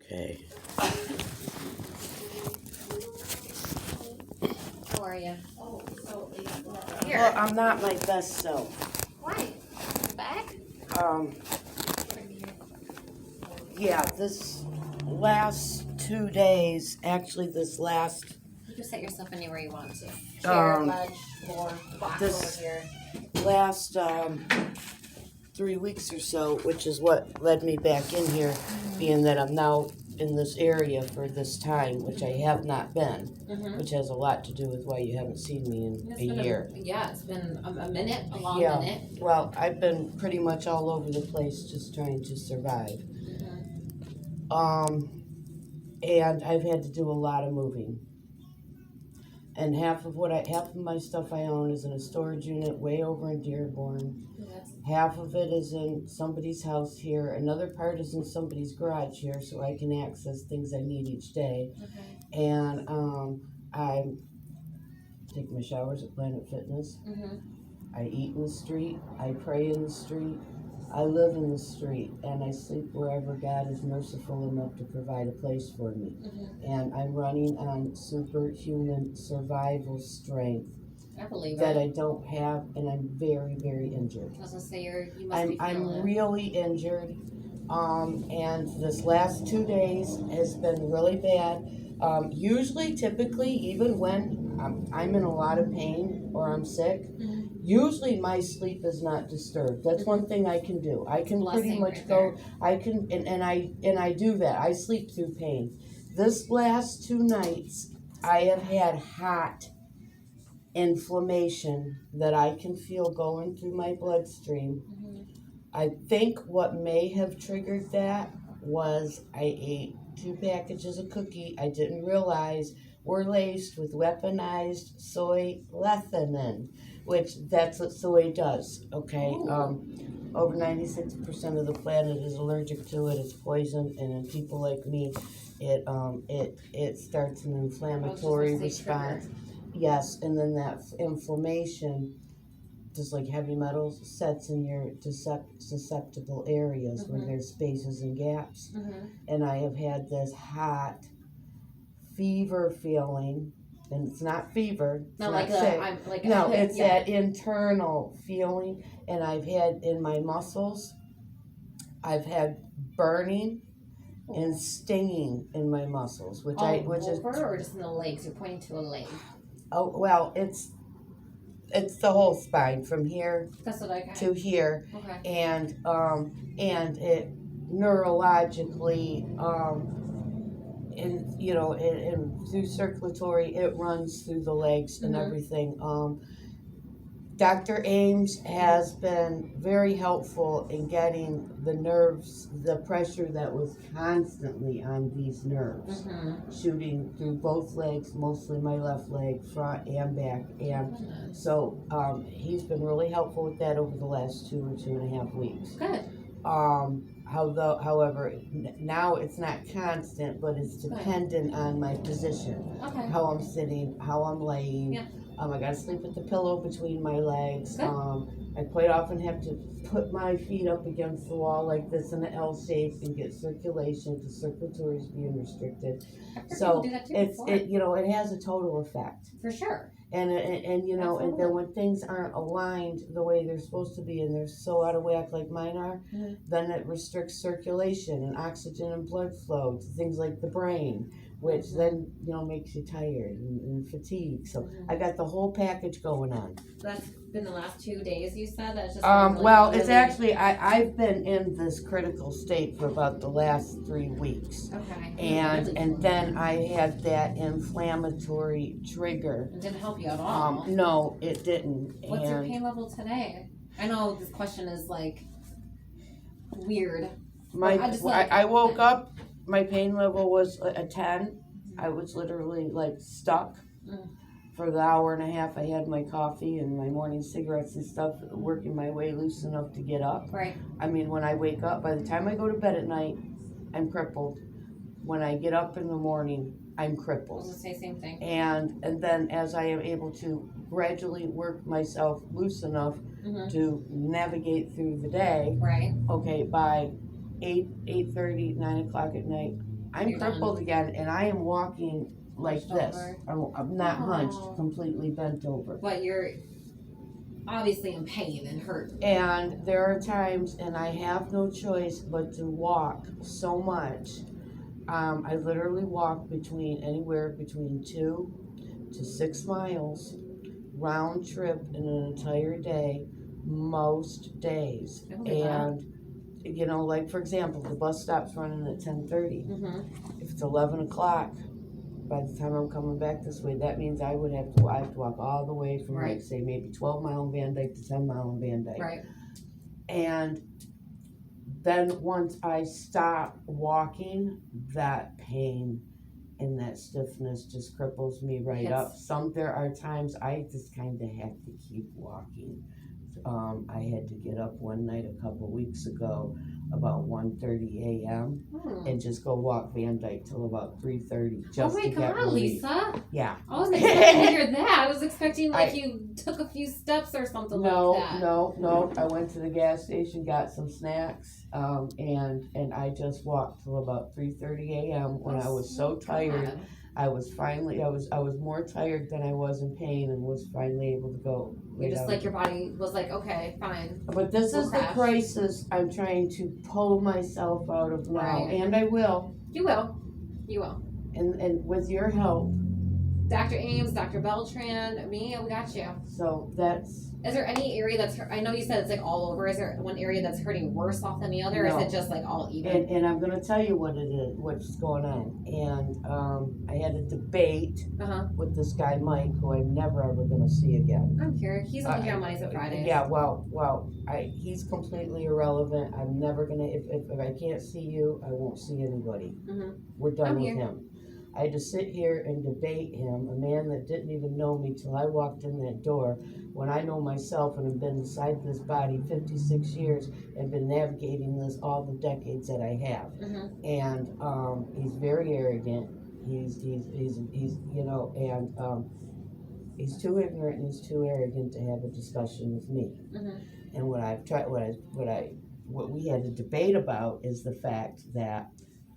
Okay. How are you? Oh, so here. Well, I'm not my best self. Why? Back? Yeah, this last 2 days, actually this last, You can set yourself anywhere you want to. Chair, ledge, floor, box this- over here. last 3 weeks or so, which is what led me back in here, being that I'm now in this area for this time, which I have not been, which has a lot to do with why you haven't seen me in a year. It's been a minute, a long Yeah. minute. Well, I've been pretty much all over the place just trying to survive. And I've had to do a lot of moving. And half of my stuff I own is in a storage unit way over in Dearborn. Half of it is in somebody's house here. Another part is in somebody's garage here, so I can access things I need each day. Okay. And I take my showers at Planet Fitness. I eat in the street. I pray in the street. I live in the street, and I sleep wherever God is merciful enough to provide a place for me. And I'm running on superhuman survival strength. I believe that it. I don't have, and I'm very, very injured. I was gonna say you must be feeling I'm it. really injured, and this last 2 days has been really bad. Usually, typically, even when I'm in a lot of pain or I'm sick, usually my sleep is not disturbed. That's one thing I can do. I can pretty much right go. there. I can, and I do that. I sleep through pain. This last 2 nights, I have had hot inflammation that I can feel going through my bloodstream. I think what may have triggered that was I ate 2 packages of cookie I didn't realize were laced with weaponized soy lecithin, which that's what soy does, okay? Over 96% of the planet is allergic to it. It's poison, and in people like me, it starts an inflammatory response. Yes, and then that inflammation, just like heavy metals, sets in your susceptible areas where there's spaces and gaps. And I have had this hot fever feeling, and it's not fever. It's not sick. No, it's that internal feeling, and I've had in my muscles, I've had burning and stinging in my muscles, which is or just in the legs. You're pointing to a leg. Oh, well, it's the whole spine from here to here, and it neurologically, and through circulatory, it runs through the legs and everything. Dr. Ames has been very helpful in getting the nerves, the pressure that was constantly on these nerves, shooting through both legs, mostly my left leg, front and back. And so he's been really helpful with that over the last 2 or 2.5 weeks. Good. However, now it's not constant, but it's dependent on my position, how I'm sitting, how I'm laying. Yeah. I gotta sleep with the pillow between my legs. I quite often have to put my feet up against the wall like this in an L shape and get circulation because circulatory is being restricted. So it has a total effect. For sure. And then when things aren't aligned the way they're supposed to be, and they're so out of whack like mine are, then it restricts circulation and oxygen and blood flow to things like the brain, which then makes you tired and fatigued. So I got the whole package going on. That's been the last 2 days. You said that's just. It's actually I've been in this critical state for about the last 3 weeks. Okay. And then I had that inflammatory trigger. It didn't help you at all. No, it didn't. What's your pain level today? I know this question is weird. I woke up. My pain level was a 10. I was literally stuck for the hour and a half. I had my coffee and my morning cigarettes and stuff, working my way loose enough to get up. Right. I mean, when I wake up, by the time I go to bed at night, I'm crippled. When I get up in the morning, I'm crippled. I was going to say the same thing. And then as I am able to gradually work myself loose enough to navigate through the day, right? Okay, by 8:30, 9 o'clock at night, I'm You're crippled again, and I am walking like Hunched this. over. I'm not Aw. hunched, completely bent over. But you're obviously in pain and hurt. And there are times, and I have no choice but to walk so much. I literally walk anywhere between 2 to 6 miles round trip in an entire day, most days. Oh my God. And like for example, the bus stops running at 10:30. Mm-hmm. If it's 11 o'clock, by the time I'm coming back this way, that means I have to walk all the way from Right. like say maybe 12 mile in Van Dyke to 10 mile in Van Dyke. Right. And then once I stop walking, that pain and that stiffness just cripples me right up. There are times I just kind of have to keep walking. I had to get up one night a couple weeks ago about 1:30 a.m. and just go walk Van Dyke till about 3:30 just to get relief. Lisa. Yeah. I wasn't expecting to hear that. I was expecting you took a few steps or something like that. No. I went to the gas station, got some snacks, and I just walked till about 3:30 a.m. when I was so tired. God. I was more tired than I was in pain, and was finally able to go. You're just like your body was like, okay, fine. But this We'll is crash. the crisis I'm trying to pull myself out of now, Right. and I will. You will. You will. And with your help. Dr. Ames, Dr. Beltran, me, we got you. So that's. Is there any area that's I know you said it's like all over. Is there one area that's hurting worse off than the other? Or No. is it just like all even? And I'm going to tell you what it is, what's going on. And I had a debate with this guy Mike, who I'm never ever going to see again. I'm here. He's only here on Mondays and Fridays. Yeah, he's completely irrelevant. I'm never going to, if I can't see you, I won't see anybody. Mm-hmm. We're done I'm with here. him. I had to sit here and debate him, a man that didn't even know me till I walked in that door, when I know myself and have been inside this body 56 years and been navigating this all the decades that I have. Mm-hmm. And he's very arrogant. He's he's too ignorant and he's too arrogant to have a discussion with me. Mm-hmm. And what we had to debate about is the fact that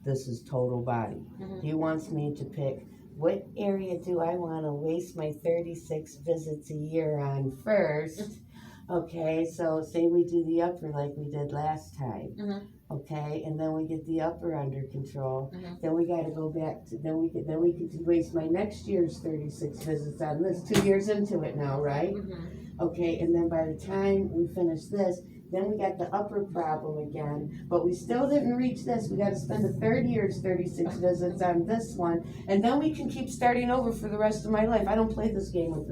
this is total body. Mm-hmm. He wants me to pick what area do I want to waste my 36 visits a year on first. Okay, so say we do the upper like we did last time. Mm-hmm. Okay, and then we get the upper under control. Mm-hmm. Then we got to go back to then we could waste my next year's 36 visits on this. 2 years into it now, right? Mm-hmm. Okay, and then by the time we finish this, then we got the upper problem again, but we still didn't reach this. We got to spend the third year's 36 visits on this one, and then we can keep starting over for the rest of my life. I don't play this game with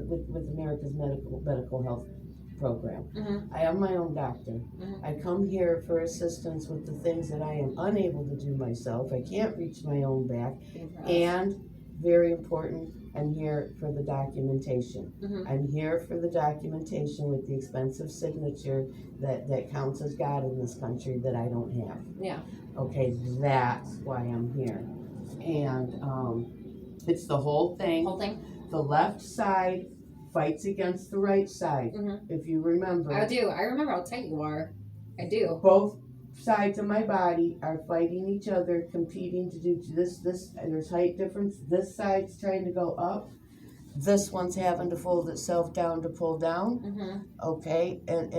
America's medical health program. Mm-hmm. I am my own doctor. Mm-hmm. I come here for assistance with the things that I am unable to do myself. I can't reach my own back, and very important, I'm here for the documentation. Mm-hmm. I'm here for the documentation with the expensive signature that counts as God in this country that I don't have. Yeah. Okay, that's why I'm here. And it's the whole thing. The left side fights against the right side. Mm-hmm. If you remember. I do. I remember how tight you are. I do. Both sides of my body are fighting each other, competing to do this. There's height difference. This side's trying to go up. This one's having to fold itself down to pull down. Mm-hmm. Okay, and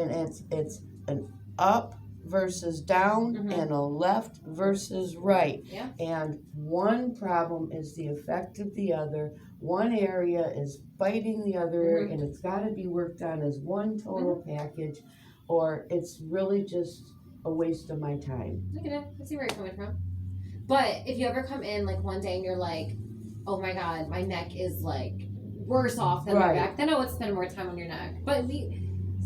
it's an up versus down, Mm-hmm. and a left versus right. Yeah. And one problem is the effect of the other. One area is fighting the other area, Mm-hmm. and it's got to be worked on as one total package, or it's really just a waste of my time. Look at it. I see where you're coming from. But if you ever come in like one day and you're like, oh my God, my neck is like worse off than my back, then I would spend more time on your neck. But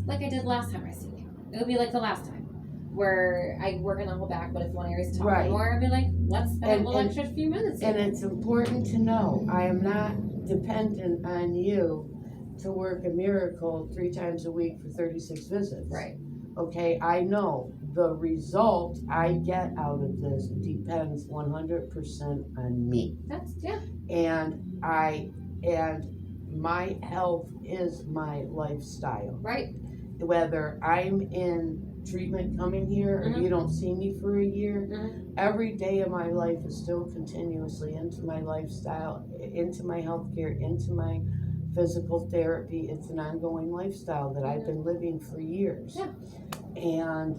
like I did last time I seen you. It would be like the last time where I work on the whole back, but if one area is talking more, I'd be like, let's spend a little extra few minutes here. And it's important to know, I am not dependent on you to work a miracle 3 times a week for 36 visits. Right. Okay, I know the result I get out of this depends 100% on me. And my health is my lifestyle. Right. Whether I'm in treatment coming here, or you don't see me for a year, every day of my life is still continuously into my lifestyle, into my healthcare, into my physical therapy. It's an ongoing lifestyle that I've been living for years. Yeah. And,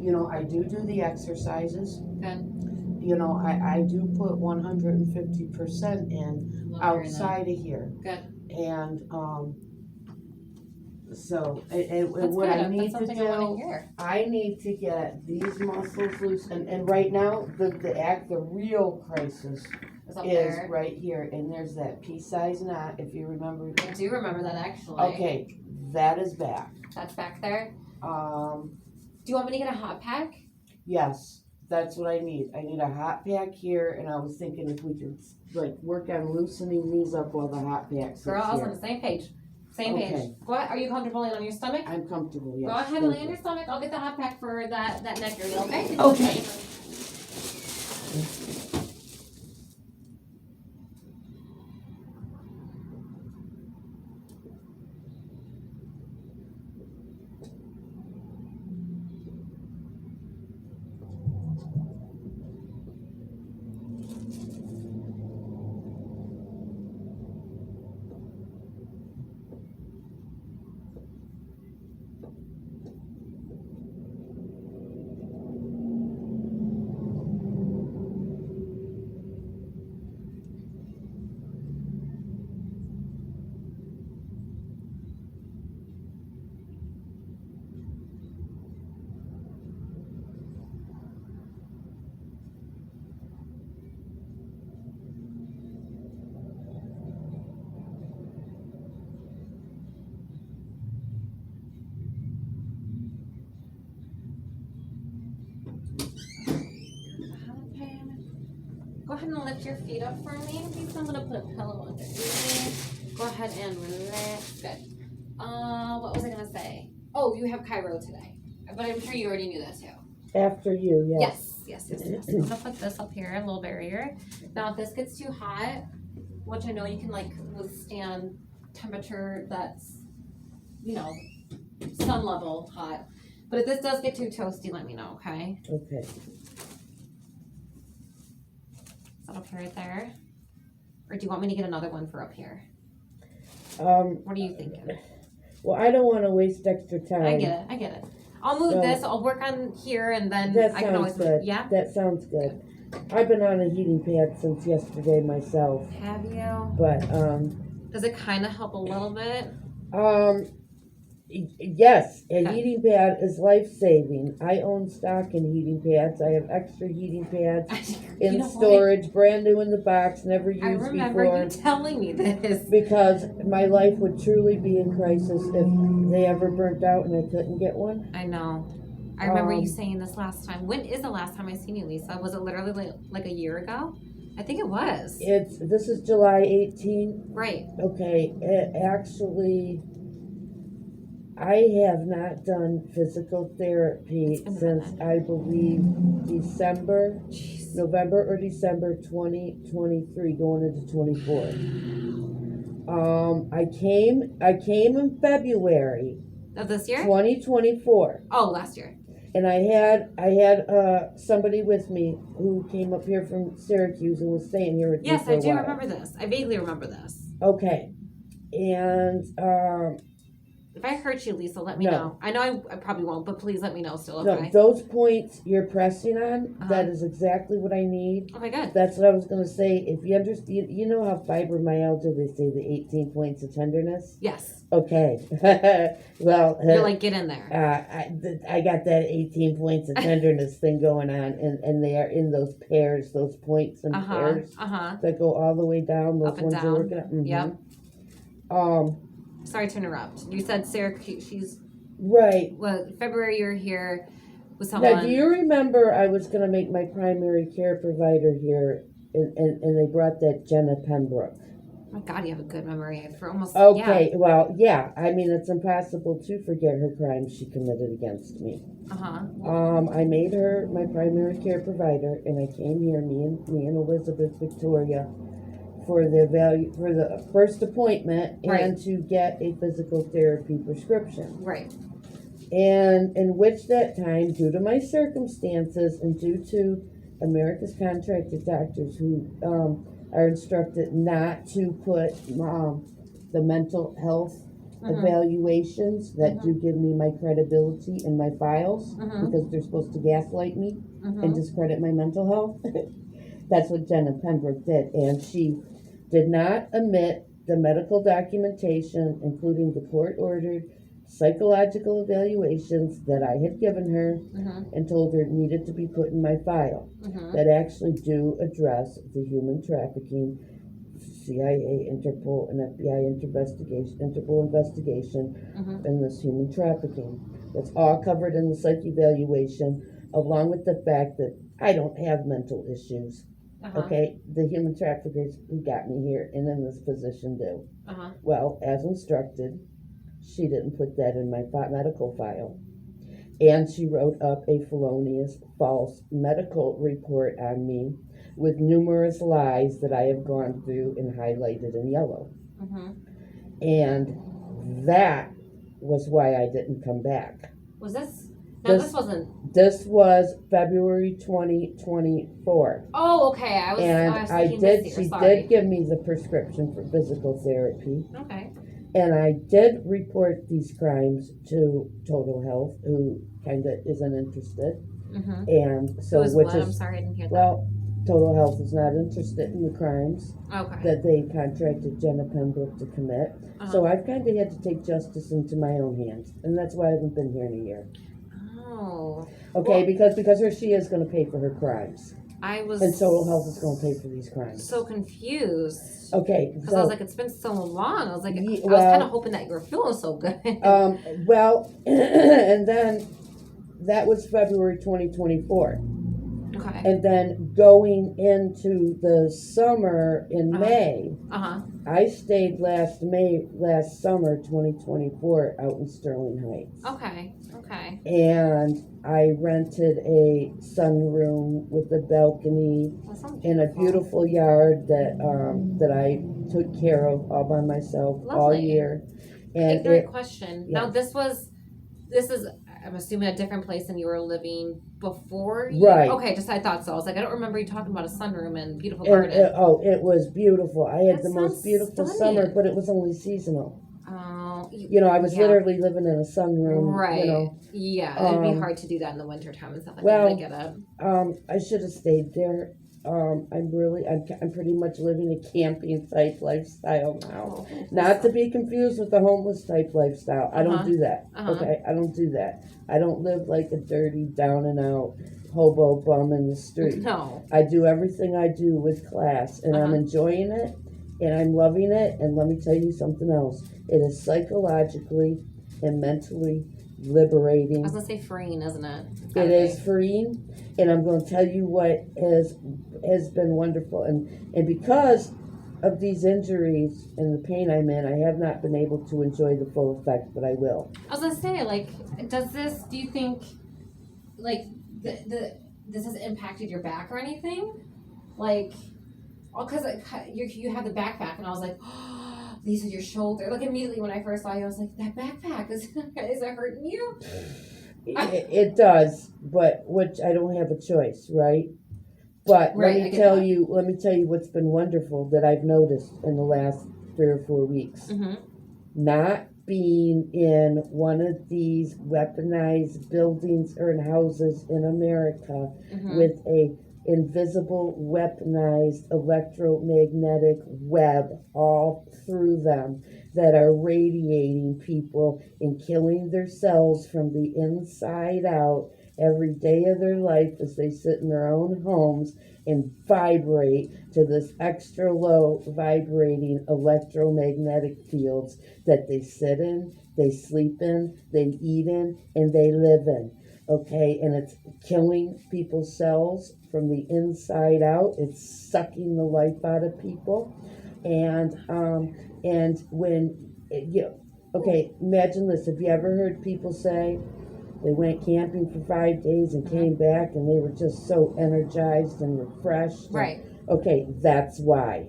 you know, I do the exercises. Good. You know, I do put 150% in outside of here. Good. And, so That's what good. I need That's to something I do, want to hear. I need to get these muscles loose. And right now, the real crisis Is up is there. right here. And there's that pea-sized knot, if you remember. I do remember that, actually. Okay, that is back. That's back there. Do you want me to get a hot pack? Yes, that's what I need. I need a hot pack here, and I was thinking if we could like work on loosening these up while the hot pack's Girl, I was here. on the same page. Same Okay. page. What? Are you comfortable laying on your stomach? I'm comfortable, yes. Go ahead and lay on your stomach. I'll get the hot pack for that neck area, okay? Okay. Go ahead and lift your feet up for me. Please, I'm gonna put a pillow under you. Go ahead and relax. Good. What was I gonna say? Oh, you have Cairo today, but I'm sure you already knew that too. After you, Yes. I'm gonna put this up here, a little barrier. Now, if this gets too hot, which I know you can like withstand temperature that's, you know, sun level hot. But if this does get too toasty, let me know, okay? Okay. Is that okay right there? Or do you want me to get another one for up here? What are you thinking? Well, I don't want to waste extra time. I get it. I'll move this. I'll work on here, and then That I can always sounds good. Yeah. That sounds good. I've been on a heating pad since yesterday myself. Have you? But Does it kind of help a little bit? Yes, a Okay. heating pad is life-saving. I own stock in heating pads. I have extra heating pads in storage, brand new in the box, never used before. I remember you telling me this. Because my life would truly be in crisis if they ever burnt out and I couldn't get one. I know. I remember you saying this last time. When is the last time I seen you, Lisa? Was it literally like a year ago? I think it was. This is July 18th. Right. Okay, actually, I have not done physical therapy since I believe November or December 2023, going into 24. I came in February Of this year? 2024. Oh, last year. And I had somebody with me who came up here from Syracuse and was staying here with me Yes, for a I do while. remember this. I vaguely remember this. Okay, and if I hurt you, Lisa, let me know. I know I probably won't, but please let me know still, okay? no, those points you're pressing on, that is exactly what I need. Okay, good. That's what I was going to say. If you understand, you know how fibromyalgia, they say the 18 points of tenderness? Yes. Okay. Well, you're like, get in there. I got that 18 points of tenderness thing going on, and they are in those pairs, those points and pairs that go all the way down. Those Up and ones down. you're working at. Mm-hmm. Yep. Sorry to interrupt. You said Syracuse. She's right. Well, February you're here with someone. Now, do you remember I was going to make my primary care provider here, and they brought that Jenna Pembroke? Oh my God, you have a good memory for almost. Okay, well, yeah. I mean, it's impossible to forget her crimes she committed against me. I made her my primary care provider, and I came here, me and Elizabeth Victoria, for the first appointment and to get a physical therapy prescription. Right. And in which that time, due to my circumstances and due to America's contracted doctors who are instructed not to put the mental health evaluations that do give me my credibility in my files because they're supposed to gaslight me and discredit my mental health. That's what Jenna Pembroke did. And she did not omit the medical documentation, including the court-ordered psychological evaluations that I had given her and told her needed to be put in my file that actually do address the human trafficking, CIA, Interpol, and FBI Interpol investigation in this human trafficking. That's all covered in the psych evaluation, along with the fact that I don't have mental issues. Okay, the human traffickers who got me here and in this position do. Well, as instructed, she didn't put that in my medical file. And she wrote up a felonious false medical report on me with numerous lies that I have gone through and highlighted in yellow. And that was why I didn't come back. Was this? No, this wasn't. This was February 2024. Oh, okay. I was she did give me the prescription for physical therapy. Okay. And I did report these crimes to Total Health, who kind of isn't interested. And so, I'm sorry, I didn't hear that. Well, Total Health is not interested in the crimes that they contracted Jenna Pembroke to commit. So I've kind of had to take justice into my own hands, and that's why I haven't been here in a year. Oh. Okay, because her she is going to pay for her crimes. And Total Health is going to pay for these crimes. So confused. Okay. Because I was like, it's been so long. I was like, I was kind of hoping that you were feeling so good. Well, and then that was February 2024. Okay. And then going into the summer in May, I stayed last summer 2024 out in Sterling Heights. Okay. And I rented a sunroom with a balcony in a beautiful yard that I took care of all by myself all year. And ignorant question. Yeah. Now this is I'm assuming a different place than you were living before. Right. Okay, just I thought so. I was like, I don't remember you talking about a sunroom and beautiful garden. It was beautiful. I had the most beautiful summer, but it was only seasonal. Oh. I was literally living in a sunroom. Right. Yeah, it'd be hard to do that in the wintertime and stuff like that. I get it. I should have stayed there. I'm pretty much living a camping type lifestyle now. Not to be confused with the homeless type lifestyle. I don't do that. Okay, I don't do that. I don't live like a dirty, down and out hobo bum in the street. No. I do everything I do with class, and I'm enjoying it, and I'm loving it. And let me tell you something else. It is psychologically and mentally liberating. I was gonna say freeing, isn't it? It is freeing, and I'm going to tell you what has been wonderful, and because of these injuries and the pain I'm in, I have not been able to enjoy the full effect, but I will. I was gonna say, do you think, this has impacted your back or anything? Because you have the backpack, and I was like, oh, these are your shoulder. Immediately when I first saw you, I was like, that backpack, is it hurting you? It does, but which I don't have a choice, right? But let me tell you what's been wonderful that I've noticed in the last 3 or 4 weeks. Not being in one of these weaponized buildings or houses in America with a invisible, weaponized electromagnetic web all through them that are radiating people and killing their cells from the inside out every day of their life as they sit in their own homes and vibrate to this extra low vibrating electromagnetic fields that they sit in, they sleep in, they eat in, and they live in. Okay, and it's killing people's cells from the inside out. It's sucking the life out of people, and when imagine this. Have you ever heard people say they went camping for 5 days and came back and they were just so energized and refreshed? Right. Okay, that's why.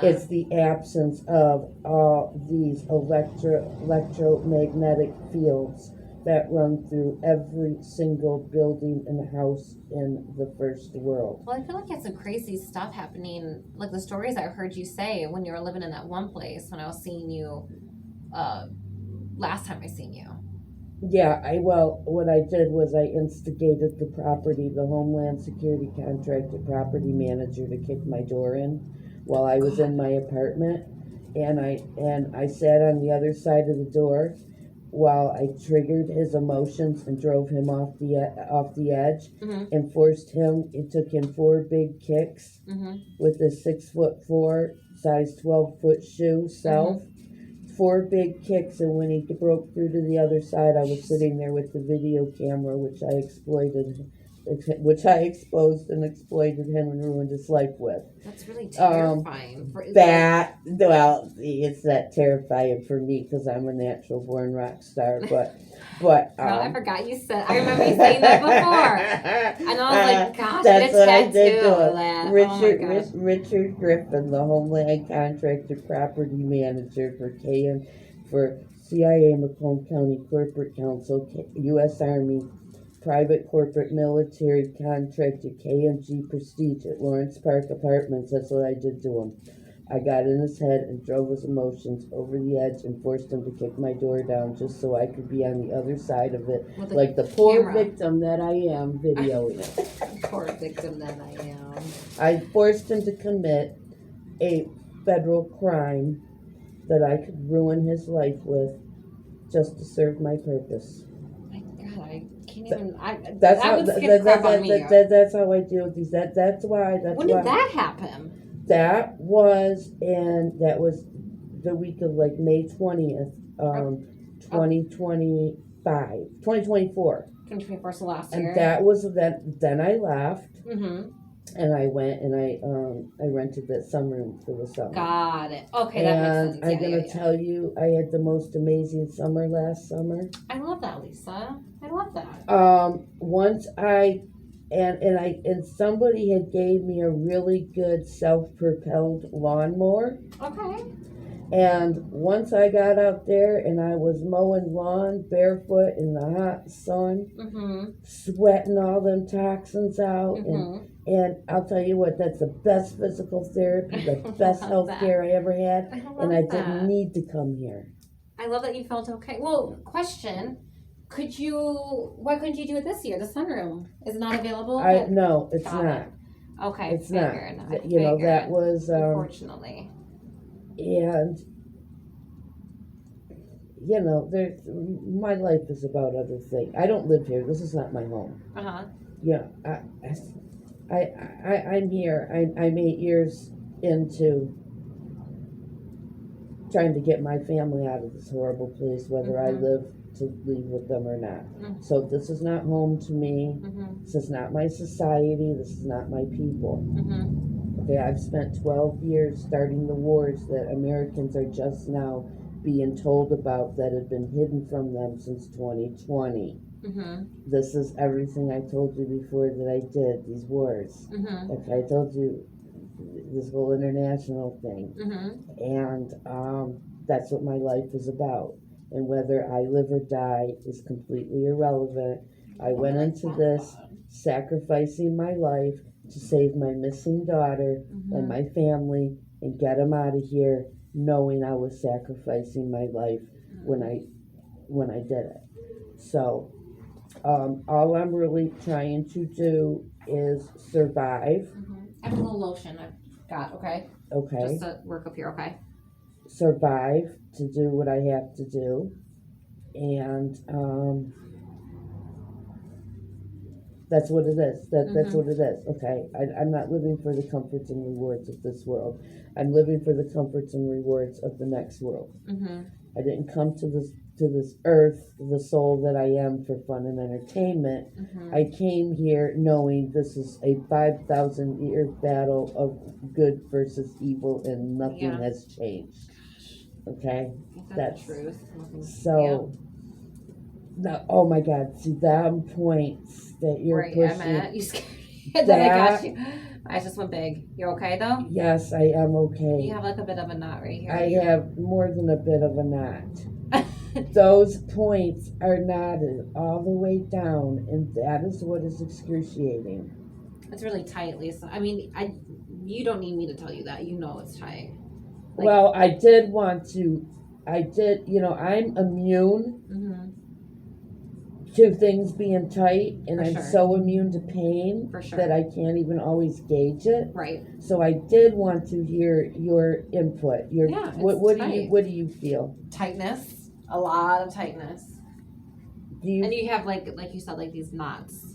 It's the absence of all these electromagnetic fields that run through every single building and house in the first world. Well, I feel like you had some crazy stuff happening, like the stories I heard you say when you were living in that one place when I was seeing you last time I seen you. Yeah, what I did was I instigated the Homeland Security contracted property manager to kick my door in while I was in my apartment, and I sat on the other side of the door while I triggered his emotions and drove him off the edge, and forced him. It took him 4 big kicks with a 6'4", size 12-foot shoe self. 4 big kicks, and when he broke through to the other side, I was sitting there with the video camera, which I exposed and exploited him and ruined his life with. That's really terrifying. It's that terrifying for me because I'm a natural born rock star, but I forgot you said. I remember you saying that before, and I was like, "Gosh, that's what I did to that." Richard Griffin, the Homeland Contractor Property Manager for CIA Macomb County Corporate Council, U.S. Army Private Corporate Military Contractor, KMG Prestige at Lawrence Park Apartments. That's what I did to him. I got in his head and drove his emotions over the edge and forced him to kick my door down just so I could be on the other side of it, like the poor victim that I am videoing it. Poor victim that I am. I forced him to commit a federal crime that I could ruin his life with just to serve my purpose. My God, I can't even. That's that how would scare crap on me. That's how I deal with these. That's why. When did that happen? That was the week of like May 20th, 2025, 2024. 2024, so last year. And that was then I left. And I went and I rented that sunroom for the summer. Got it. Okay, that makes sense. I'm gonna tell you, I had the most amazing summer last summer. I love that, Lisa. I love that. Once and somebody had gave me a really good self-propelled lawnmower. Okay. And once I got out there and I was mowing lawn barefoot in the hot sun, sweating all them toxins out, and I'll tell you what, that's the best physical therapy, the best health care I ever had, and I didn't need to come here. I love that you felt okay. Well, question, why couldn't you do it this year? The sunroom is not available? No, it's not. Okay, it's not. That was... unfortunately. And, my life is about other things. I don't live here. This is not my home. Yeah, I'm here. I'm 8 years into trying to get my family out of this horrible place, whether I live to leave with them or not. So this is not home to me. This is not my society. This is not my people. Okay, I've spent 12 years starting the wars that Americans are just now being told about that have been hidden from them since 2020. This is everything I told you before that I did, these wars. Okay, I told you this whole international thing. And that's what my life is about. And whether I live or die is completely irrelevant. I went into this sacrificing my life to save my missing daughter and my family and get them out of here, knowing I was sacrificing my life when I did it. So all I'm really trying to do is survive. I have a little lotion I've got, okay? Okay. Just to work up here, okay? Survive, to do what I have to do, and that's what it is. That's what it is. Okay, I'm not living for the comforts and rewards of this world. I'm living for the comforts and rewards of the next world. I didn't come to this earth, the soul that I am, for fun and entertainment. I came here knowing this is a 5,000-year battle of good versus evil, and nothing has changed. Okay, that's the truth. So. No, oh my God! See that points that you're pushing. I'm at. You scared that I got you. I just went big. You're okay though? Yes, I am okay. You have like a bit of a knot right here. I have more than a bit of a knot. those points are knotted all the way down, and that is what is excruciating. It's really tight, Lisa. I mean, you don't need me to tell you that. You know it's tight. Like, well, I did, I'm immune to things being tight, and For I'm sure. so immune to pain For sure. that I can't even always gauge it. Right. So I did want to hear your input. Yeah, What do you feel? Tightness. A lot of tightness. And you have, like you said, like these knots.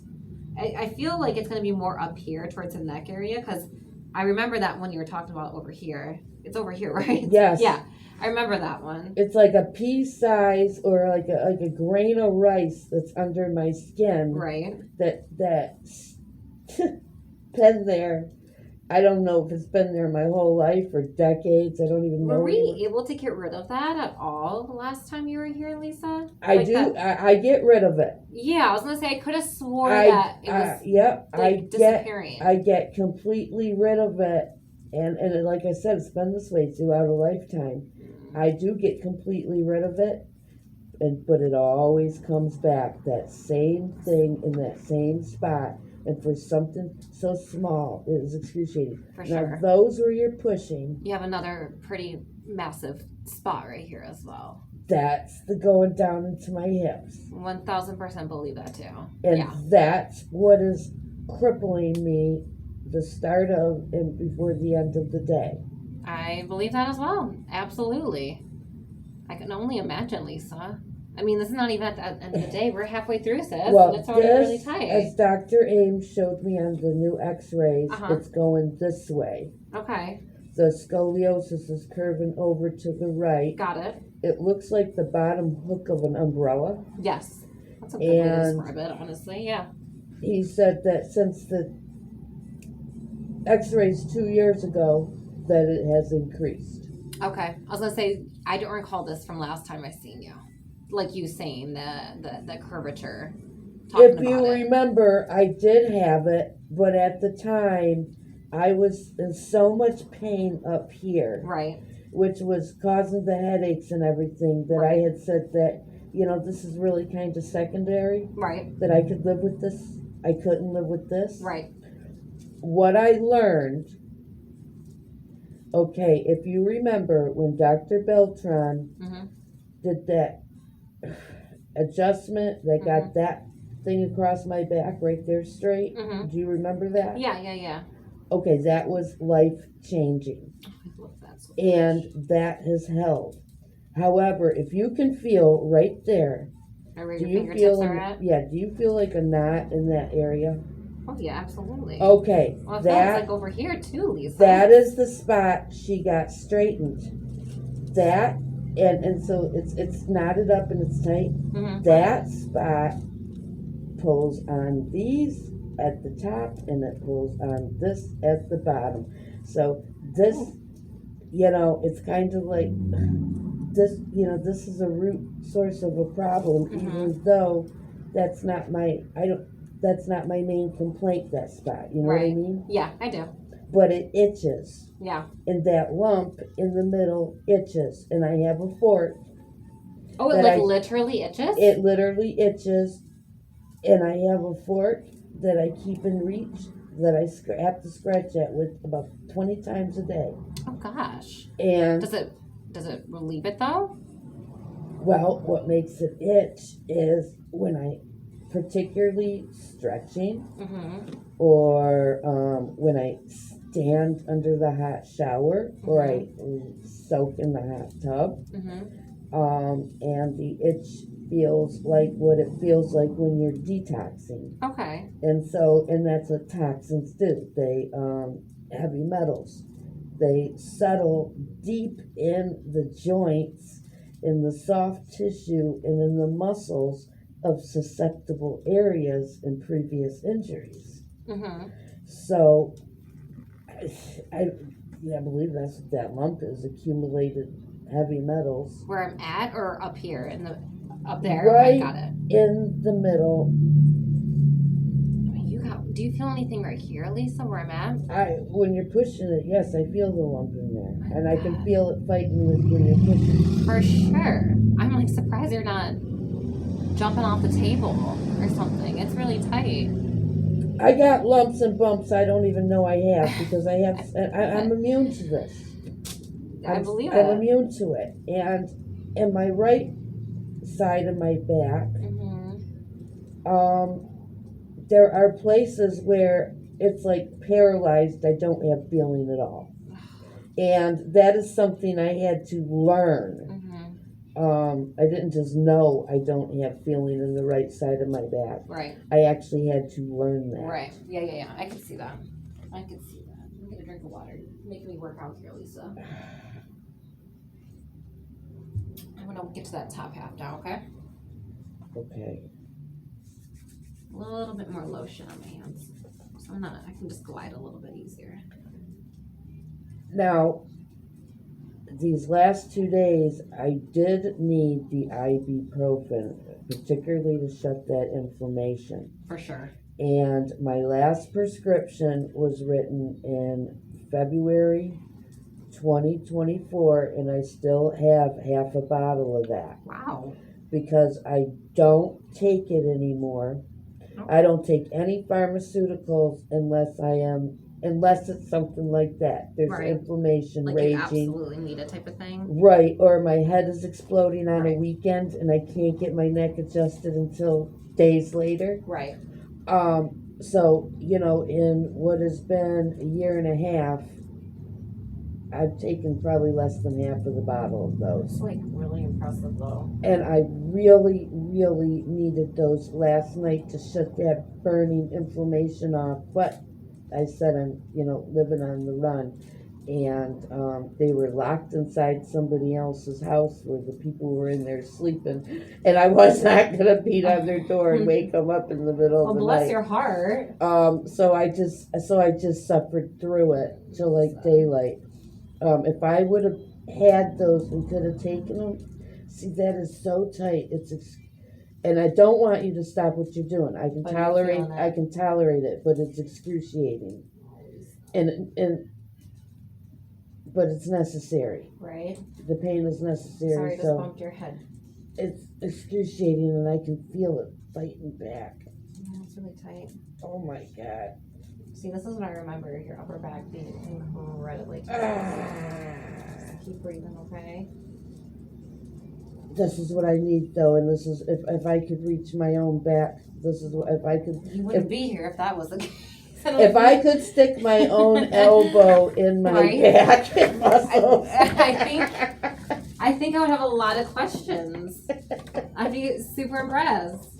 I feel like it's going to be more up here towards the neck area, because I remember that one you were talking about over here. It's over here, right? Yes. Yeah. I remember that one. It's like a pea size, or like a grain of rice that's under my skin. Right. That's been there. I don't know if it's been there my whole life or decades. I don't even know. Were we able to get rid of that at all the last time you were here, Lisa? I get rid of it. Yeah, I was gonna say I could have swore that it was disappearing. I get completely rid of it, and like I said, it's been this way throughout a lifetime. I do get completely rid of it, but it always comes back, that same thing in that same spot. And for something so small, it is excruciating. For now, sure. Those where you're pushing. You have another pretty massive spot right here as well. That's the going down into my hips. 1000% believe that too. And that's what is crippling me the start of and before the end of the day. I believe that as well. Absolutely. I can only imagine, Lisa. I mean, this is not even at the end of the day. We're halfway through, sis. Well, and it's already really tight. As Dr. Ames showed me on the new x-rays, it's going this way. Okay. The scoliosis is curving over to the right. Got it. It looks like the bottom hook of an umbrella. Yes. That's a good way to describe it, honestly. Yeah. He said that since the x-rays 2 years ago, that it has increased. Okay. I was going to say, I don't recall this from last time I seen you. Like you saying, the curvature. If you remember, I did have it, but at the time, I was in so much pain up here. Right. Which was causing the headaches and everything, that I had said that, this is really kind of secondary. Right. That I could live with this. I couldn't live with this. Right. What I learned, okay, if you remember when Dr. Beltran did that adjustment that got that thing across my back right there straight. Do you remember that? Yeah. Okay, that was life changing. I love that so much. And that has held. However, if you can feel right there, where your fingertips are at? Yeah, do you feel like a knot in that area? Oh yeah, absolutely. Okay. Well, that's like over here too, Lisa. That is the spot she got straightened. That and so it's knotted up and it's tight. That spot pulls on these at the top, and it pulls on this at the bottom. So this, it's kind of like this. This is a root source of a problem, even though that's not my main complaint. That spot, you know what I mean? Yeah, I do. But it itches. Yeah. And that lump in the middle itches. And I have a fork. Oh, it literally itches? It literally itches. And I have a fork that I keep in reach that I have to scratch at with about 20 times a day. Oh, gosh. And does it relieve it, though? Well, what makes it itch is when I particularly stretching or when I stand under the hot shower or I soak in the hot tub and the itch feels like what it feels like when you're detoxing. Okay. And that's what toxins do. They heavy metals, they settle deep in the joints, in the soft tissue, and in the muscles of susceptible areas in previous injuries. So I believe that's what that lump is, accumulated heavy metals. Where I'm at, or up here up there? Right, I got it. in the middle. I mean, Do you feel anything right here, Lisa, where I'm at? When you're pushing it, yes, I feel the lump in there, and I can feel it fighting with when you're pushing. For sure. I'm like surprised you're not jumping off the table or something. It's really tight. I got lumps and bumps I don't even know I have because I'm immune to this. I believe it. I'm immune to it, and in my right side of my back, there are places where it's like paralyzed. I don't have feeling at all. And that is something I had to learn. I didn't just know I don't have feeling in the right side of my back. Right. I actually had to learn that. Right. Yeah. I can see that. I'm going to drink the water. You're making me work out here, Lisa. I'm going to get to that top half now, okay? Okay. A little bit more lotion on my hands. So I can just glide a little bit easier. Now, these last 2 days, I did need the ibuprofen, particularly to shut that inflammation. For sure. And my last prescription was written in February 2024, and I still have half a bottle of that. Wow. Because I don't take it anymore. I don't take any pharmaceuticals unless it's something like that. There's inflammation like raging. Like you absolutely need it type of thing. Right, or my head is exploding on a weekend and I can't get my neck adjusted until days later. Right. So, in what has been a year and a half, I've taken probably less than half of the bottle of those. It's like really impressive though. And I really, really needed those last night to shut that burning inflammation off. But I said I'm, living on the run. And they were locked inside somebody else's house where the people were in there sleeping. And I was not going to beat on their door and wake them up in the middle of the night. Well, bless your heart. So I just suffered through it till like daylight. If I would have had those and could have taken them, see, that is so tight. And I don't want you to stop what you're doing. I can tolerate it, but it's excruciating. But it's necessary. Right. The pain is necessary. Sorry, I just bumped your head. It's excruciating, and I can feel it fighting back. Yeah, it's really tight. Oh my God. See, this is what I remember, your upper back being incredibly tight. Just keep breathing, okay? This is what I need, though, and this is, if I could reach my own back, this is what, if I could... You wouldn't be here if that was the case. If I could stick my own elbow in my back muscles. I think I would have a lot of questions. I'd be super impressed.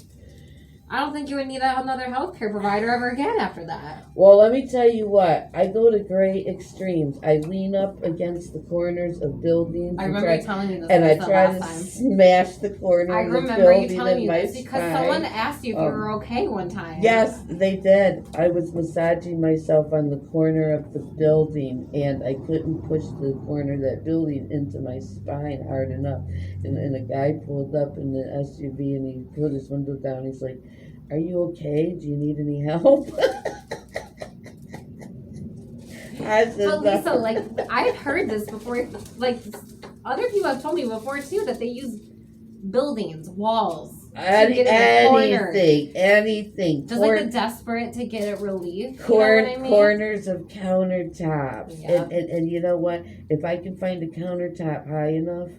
I don't think you would need another healthcare provider ever again after that. Well, let me tell you what. I go to great extremes. I lean up against the corners of buildings. I remember you telling me this. And I try to smash the corner of the building. I remember you telling me this because someone asked you if you were okay one time. Yes, they did. I was massaging myself on the corner of the building, and I couldn't push the corner of that building into my spine hard enough. And a guy pulled up in the SUV, and he put his window down. He's like, "Are you okay? Do you need any help?" But Lisa, like, I've heard this before. Like, other people have told me before too that they use buildings, walls, anything. Just like the desperate to get it relief. You know what I mean? Corners of countertops, yep. and you know what? If I can find a countertop high enough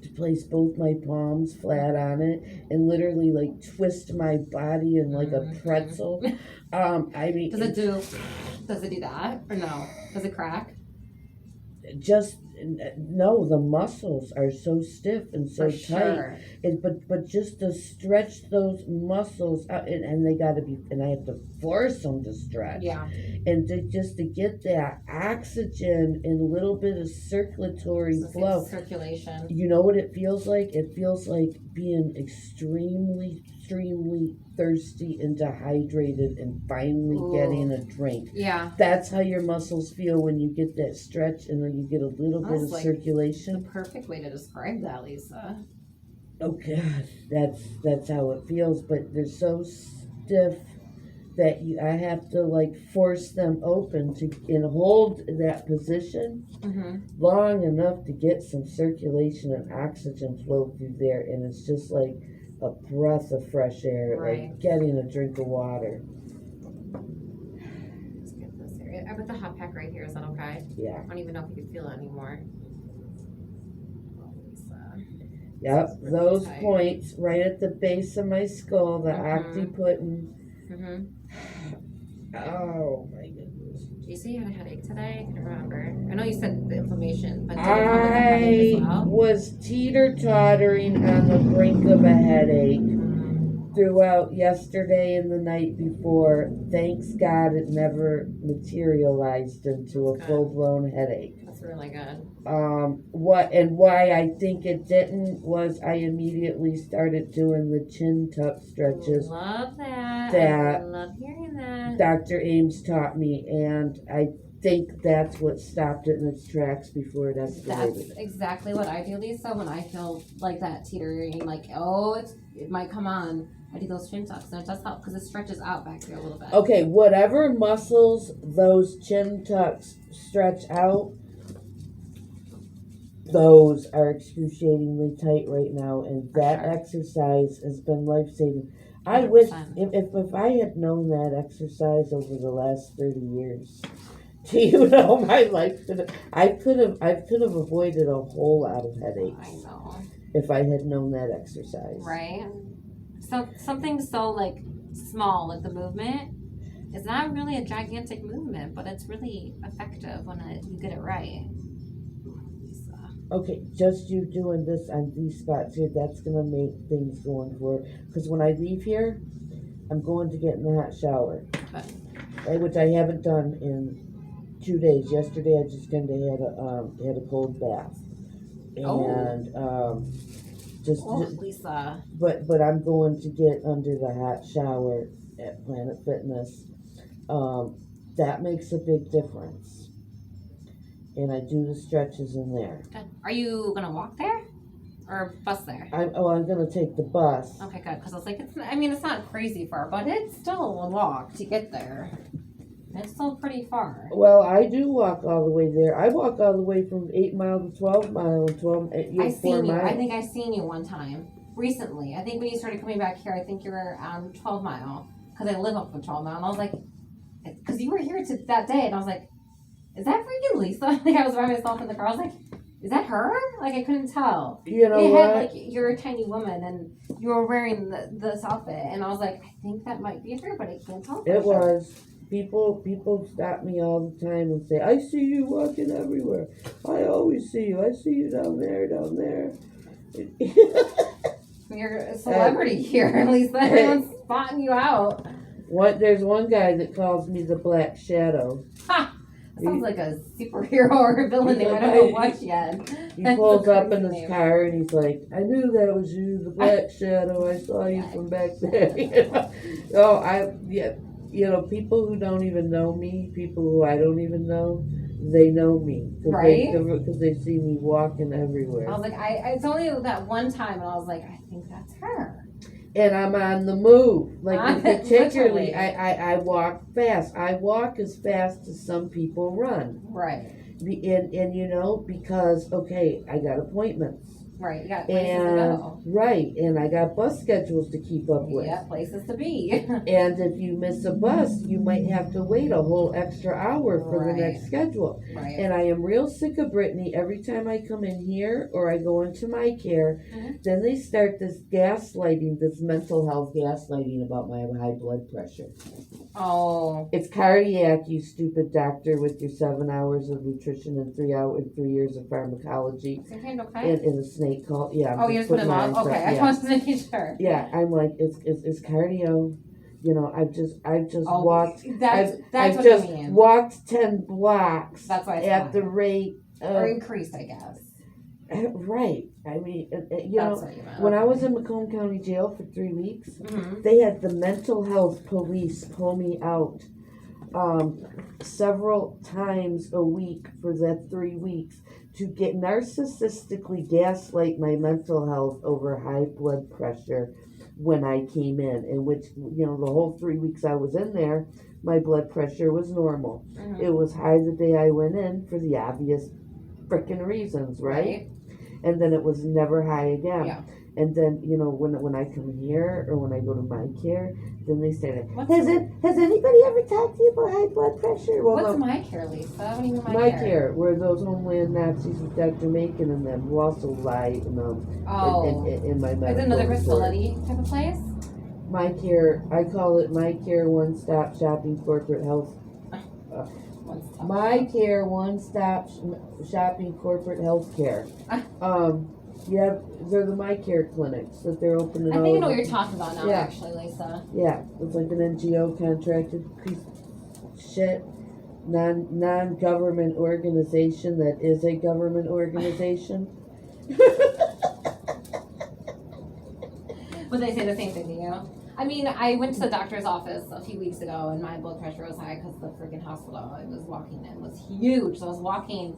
to place both my palms flat on it and literally like twist my body in like a pretzel. I mean, does it do that or no? Does it crack? No, the muscles are so stiff and so tight. Sure. But just to stretch those muscles out, and they got to be, and I have to force them to stretch. Yeah. And to get that oxygen and a little bit of circulatory flow. Circulation. You know what it feels like? It feels like being extremely thirsty and dehydrated and finally getting a drink. Yeah. That's how your muscles feel when you get that stretch and then you get a little bit of circulation. The perfect way to describe that, Lisa. Oh God, that's how it feels, but they're so stiff that I have to like force them open and hold that position long enough to get some circulation and oxygen flow through there, and it's just like a breath of fresh air, like getting a drink of water. Let's get this here. I put the hot pack right here. Is that okay? Yeah. I don't even know if you can feel it anymore. Yep, those points right at the base of my skull, the occipital. Oh my goodness. Did you say you had a headache today? I can't remember. I know you said the inflammation, but did I it come with a headache as well? was teeter-tottering on the brink of a headache throughout yesterday and the night before. Thanks God it never materialized into a full-blown headache. That's really good. Why I think it didn't was I immediately started doing the chin tuck stretches. Love that. That I love hearing that. Dr. Ames taught me, and I think that's what stopped it in its tracks before it escalated. That's exactly what I do, Lisa, when I feel like that teetering, like, oh, it might come on. I do those chin tucks, and it does help because it stretches out back here a little bit. Okay, whatever muscles those chin tucks stretch out, those are excruciatingly tight right now, and that exercise has been life-saving. I 100%. wish if I had known that exercise over the last 30 years, do you know my life I could have avoided a whole lot of headaches. I know. If I had known that exercise. Right. So something so like small, like the movement, is not really a gigantic movement, but it's really effective when you get it right. Okay, just you doing this on these spots here, that's going to make things going forward. Because when I leave here, I'm going to get in the hot shower. Which I haven't done in 2 days. Yesterday I just kind of had a cold bath. And Lisa. But I'm going to get under the hot shower at Planet Fitness. That makes a big difference. And I do the stretches in there. Good. Are you gonna walk there, or bus there? I'm gonna take the bus. Okay, good. Because I was like, it's not crazy far, but it's still a walk to get there. It's still pretty far. Well, I do walk all the way there. I walk all the way from 8 Mile to 12 Mile and 12. I seen you. I think I seen you one time recently. I think when you started coming back here, I think you were on 12 Mile because I live up on 12 Mile, and I was like, because you were here that day, and I was like, is that freaking Lisa? Like I was by myself in the car. I was like, is that her? Like I couldn't tell. You know what? You're a tiny woman and you were wearing this outfit, and I was like, I think that might be her, but I can't tell. It was. People stop me all the time and say, I see you walking everywhere. I always see you. I see you down there. You're a celebrity here, at least everyone's spotting you out. There's one guy that calls me the Black Shadow. Ha! Sounds like a superhero or a villain name I don't know what yet. He pulls up in his car and he's like, I knew that was you, the Black Shadow. I saw you from back there. People who don't even know me, people who I don't even know, they know me. Because they see me walking everywhere. I was like, it's only that one time, and I was like, I think that's her. And I'm on the move. Like, particularly, I walk fast. I walk as fast as some people run. Right. And because, okay, I got appointments. Right, you got places to go. Right, and I got bus schedules to keep up with. Yeah, places to be. And if you miss a bus, you might have to wait a whole extra hour for the next schedule. Right. And I am real sick of Brittany. Every time I come in here or I go into my care, then they start this gaslighting, this mental health gaslighting about my high blood pressure. Oh. It's cardiac, you stupid doctor, with your 7 hours of nutrition and 3 years of pharmacology. Is your hand okay? And a snake call. Yeah. Oh, you just put him on? Okay, I was making sure. Yeah, I'm like, it's cardio. I've just walked. I've just walked 10 blocks. That's why it's at the rate or increased, I guess. Right. I mean, when I was in Macomb County Jail for 3 weeks, they had the mental health police pull me out several times a week for that 3 weeks to get narcissistically gaslight my mental health over high blood pressure when I came in which, the whole 3 weeks I was in there, my blood pressure was normal. Mm-hmm. It was high the day I went in for the obvious frickin' reasons, right? And then it was never high again. Yeah. And then, when I come here or when I go to my care, then they say, has anybody ever talked to you about high blood pressure? Well, what's my care, Lisa? I don't even my care, where those homeland Nazis with Dr. Macon and them who also lie in my medical Is it another report. facility type of place? My care, I call it my care one-stop shopping corporate health. My care one-stop shopping corporate health care. They're the My Care clinics that they're opening. I think I know what you're talking about now, actually, Lisa. Yeah, it's like an NGO contracted piece of shit, non-government organization that is a government organization. But they say the same thing to you. I mean, I went to the doctor's office a few weeks ago and my blood pressure was high because the freaking hospital I was walking in was huge. So I was walking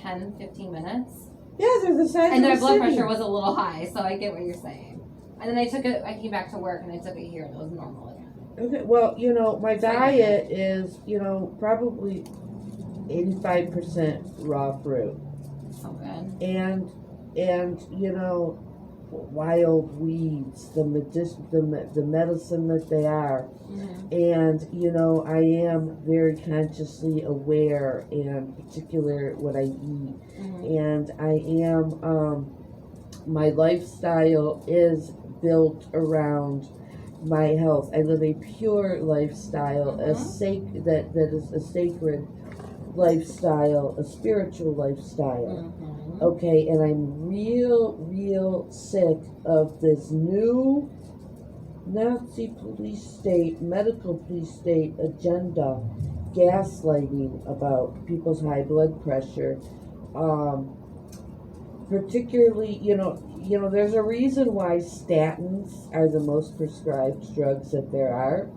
10, 15 minutes. Yeah, they're the size and of their blood city. pressure was a little high, so I get what you're saying. And then I came back to work and I took it here and it was normal again. Okay, well, my diet is, probably 85% raw fruit. So good. And wild weeds, the medicine that they are. Mm-hmm. And, I am very consciously aware and particular what I eat. Mm-hmm. And I am, my lifestyle is built around my health. I live a pure lifestyle, Mm-hmm. that is a sacred lifestyle, a spiritual lifestyle. Mm-hmm. Okay, and I'm real sick of this new Nazi police state, medical police state agenda, gaslighting about people's high blood pressure. Particularly, there's a reason why statins are the most prescribed drugs that there are.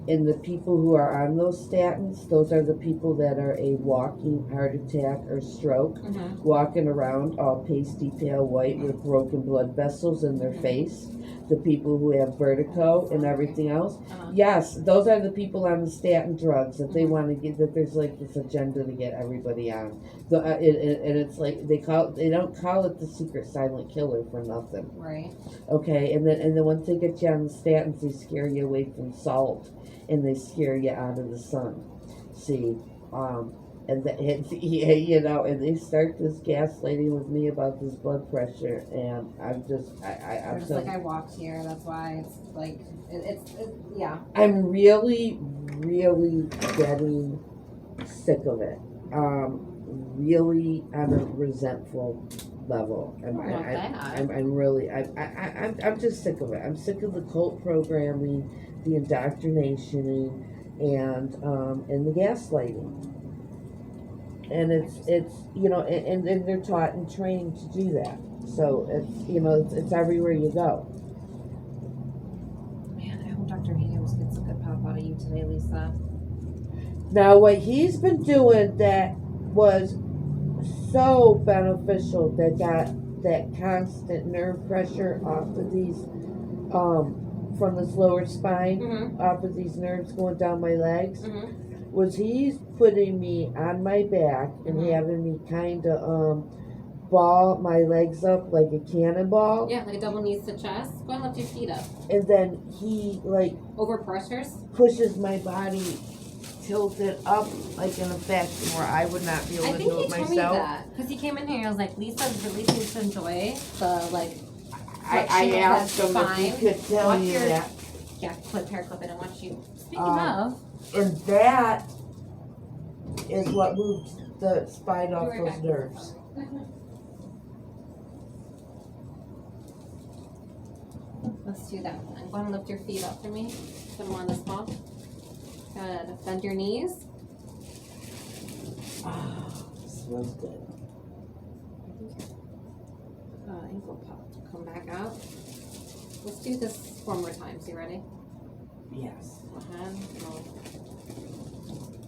And the people who are on those statins, those are the people that are a walking heart attack or stroke, Mm-hmm. walking around all pasty pale white with broken blood vessels in their face. The people who have vertigo and everything else. Uh-huh. Yes, those are the people on the statin drugs that they want to get, that there's like this agenda to get everybody on. And it's like they don't call it the secret silent killer for nothing. Right. Okay, and then once they get you on the statins, they scare you away from salt, and they scare you out of the sun. See, and they start this gaslighting with me about this blood pressure, and I'm just like I walked here. That's why it's like it's yeah. I'm really getting sick of it. Really on a resentful level. I'm just sick of it. I'm sick of the cult programming, the indoctrination, and the gaslighting. And it's and they're taught and trained to do that. So it's everywhere you go. Man, I hope Dr. Williams gets a good pop out of you today, Lisa. Now, what he's been doing that was so beneficial, that got that constant nerve pressure off of these, from this lower spine, Mm-hmm. off of these nerves going down my legs, Mm-hmm. was he's putting me on my back and Mm-hmm. having me kind of ball my legs up like a cannonball. Yeah, like double knees to chest. Go and lift your feet up. And then he Over pressures. pushes my body tilted up like in a fashion where I would not be able to do it I think he told me myself. that because he came in here and I was like, Lisa really seems to enjoy the I asked him if he could tell Watch you your- that. Yeah, hair clip it and watch you. Speaking of, And that is what moves the spine off Be right those back. nerves. Let's do that then. Go ahead and lift your feet up for me. Put them on this ball. Good. Bend your knees. Smells good. Ankle pop. Come back out. Let's do this one more time. So you ready? Yes. Go ahead.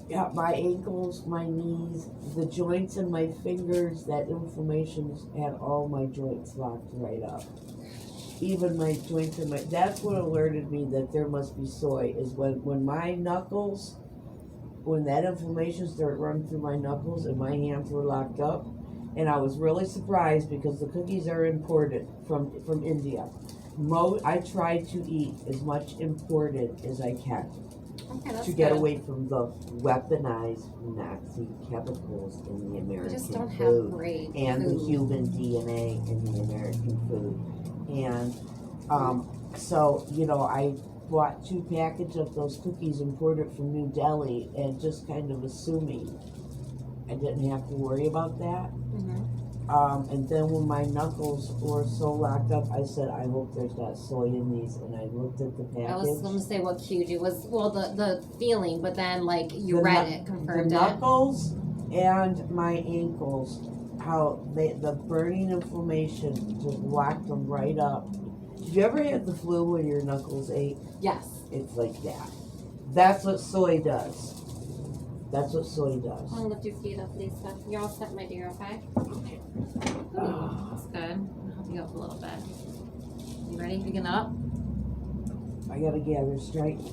Yeah, my ankles, my knees, the joints in my fingers, that inflammation's had all my joints locked right up. even my joints and that's what alerted me that there must be soy, is when my knuckles, when that inflammation started running through my knuckles and my hands were locked up. And I was really surprised because the cookies are imported from India. I tried to eat as much imported as I can to get away from the weaponized Nazi chemicals in the American We just don't food have great and food. the human DNA in the American food. And so, you know, I bought 2 packages of those cookies imported from New Delhi and just kind of assuming I didn't have to worry about that. And then when my knuckles were so locked up, I said, I hope there's not soy in these. And I looked at the package. I was going to say what cued you was, well, the feeling, but then, like, you The read knu- it, confirmed the it. knuckles and my ankles, how the burning inflammation just locked them right up. Did you ever have the flu when your knuckles ache? Yes. It's like that. That's what soy does. That's what soy does. I'll lift your feet up, Lisa. You're all set, my dear, okay? Okay. Ooh, that's good. I'll help you up a little bit. You ready? Picking up? I gotta gather strength.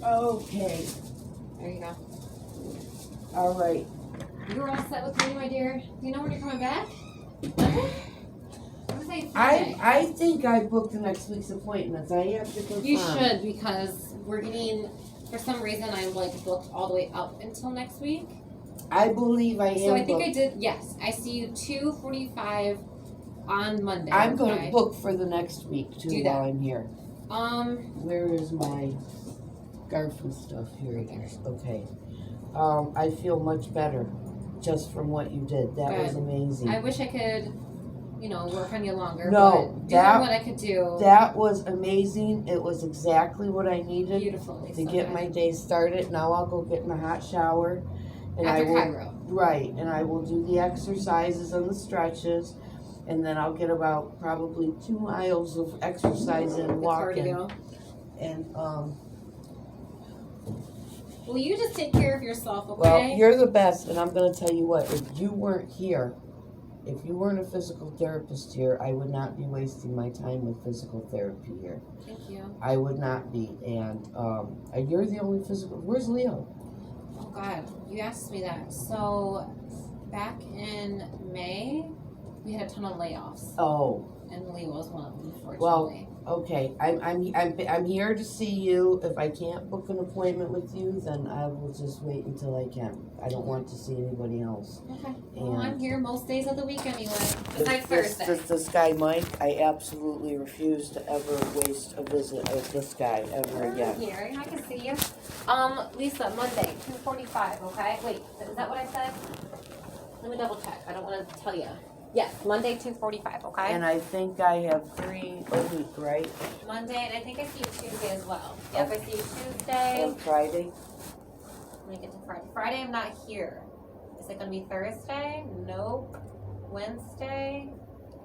Okay. There you go. All right. You're all set with me, my dear. Do you know when you're coming back? I'm saying Friday. I think I booked the next week's appointments. I have to confirm. You should, because we're getting, for some reason, I'm like booked all the way up until next week. I believe I am. So I think booked. I did, yes. I see you 2:45 on Monday. I'm going okay? to book for the next week too Do that. while I'm here. Where is my Garfield stuff? Here it is. Okay. I feel much better just from what you did. That was Good. amazing. I wish I could, you know, work on you longer. No, but doing what I could do. That was amazing. It was exactly what I needed Beautiful. to get my day started. Now I'll go get in a hot shower. And After I will, Cairo. Right, and I will do the exercises and the stretches, and then I'll get about probably 2 miles of exercise and The walking. cardio. And Will you just take care of yourself, okay? well, you're the best, and I'm gonna tell you what. If you weren't here, if you weren't a physical therapist here, I would not be wasting my time with physical therapy here. Thank you. I would not be, and you're the only physical. Where's Leo? Oh God, you asked me that. So back in May, we had a ton of layoffs, Oh. and Leo was one of them, unfortunately. Well, okay. I'm here to see you. If I can't book an appointment with you, then I will just wait until I can. I don't want to see anybody else. Okay. Well, And I'm here most days of the week anyway, besides Thursday. This guy Mike, I absolutely refuse to ever waste a visit with this guy ever I'm again. here. I can see you. Lisa, Monday, 2:45. Okay. Wait, is that what I said? Let me double check. I don't want to tell you. Yes, Monday, 2:45. Okay. And I think I have 3 a week, right? Monday, and I think I see you Tuesday as well. Yep, I see you Tuesday. And Friday. Let me get to Friday. Friday, I'm not here. Is it gonna be Thursday? Nope. Wednesday.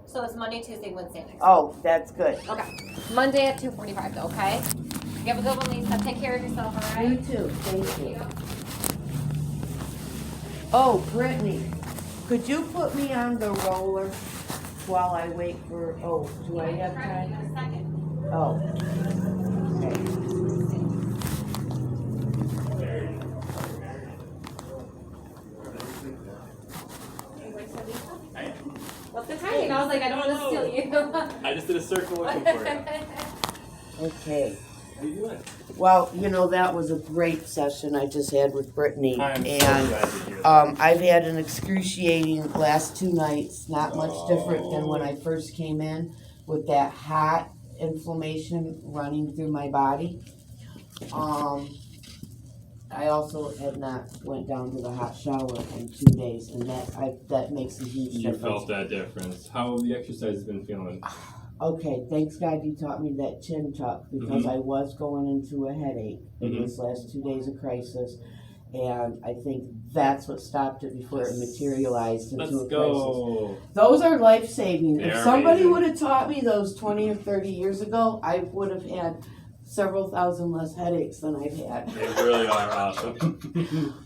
So it's Monday, Tuesday, Wednesday next. Oh, that's good. Okay. Monday at 2:45 though. Okay. You have a good one, Lisa. Take care of yourself. All You right. too. Thank you. Oh, Brittany, could you put me on the roller while I wait for? Oh, do I have time? In a second. Oh. Okay. What's the timing? I was like, I don't want to steal you. I just did a circle looking for you. Okay. How you doing? Well, you know, that was a great session I just had with Brittany. I'm so And glad to hear that. I've had an excruciating last 2 nights, not much different than when I first came in, with that hot inflammation running through my body. I also had not went down to the hot shower in 2 days, and that makes a huge You difference. felt that difference. How have the exercise been feeling? Okay, thanks God you taught me that chin tuck, because Mhm. I was going into a headache in Mhm. this last 2 days of crisis, and I think that's what stopped it before it materialized into Let's a crisis. go. Those are life-saving. They're If somebody amazing. would have taught me those 20 or 30 years ago, I would have had several thousand less headaches than I've had. They really are awesome.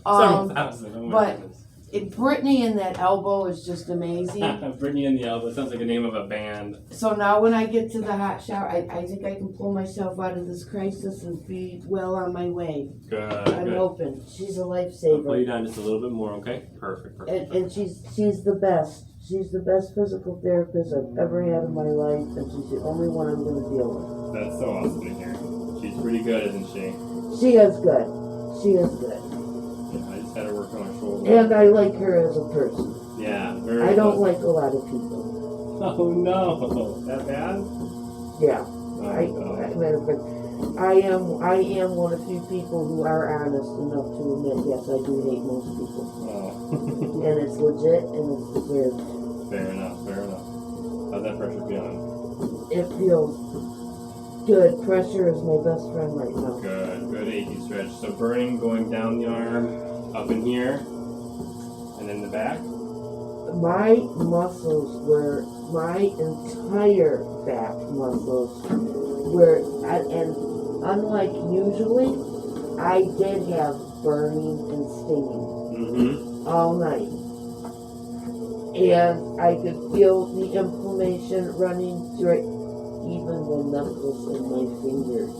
Um, Several thousand. Oh my but- goodness. Brittany in that elbow is just amazing. Brittany in the elbow. Sounds like the name of a band. So now when I get to the hot shower, I think I can pull myself out of this crisis and be well on my way. Good. I'm Good. open. She's a I'll lifesaver. pull you down just a little bit more, okay? Perfect. And she's the best. She's the best physical therapist I've ever had in my life, and she's the only one I'm going to deal with. That's so awesome to hear. She's pretty good, isn't she? She is good. She is good. Yeah, I just had her work on her shoulder. And I like her as a person. Yeah, very I don't good. like a lot of people. Oh no, that bad? Yeah. Oh, I no. matter of fact, I am one of few people who are honest enough to admit, yes, I do hate most people. Oh. And it's legit and it's deserved. Fair enough. How's that pressure feeling? It feels good. Pressure is my best friend right now. Good achy stretch. So burning going down the arm, up in here, and then the back. My muscles were, my entire back muscles were, and unlike usually, I did have burning and stinging Mm-hmm. all night. And I could feel the inflammation running through it, even the knuckles in my fingers,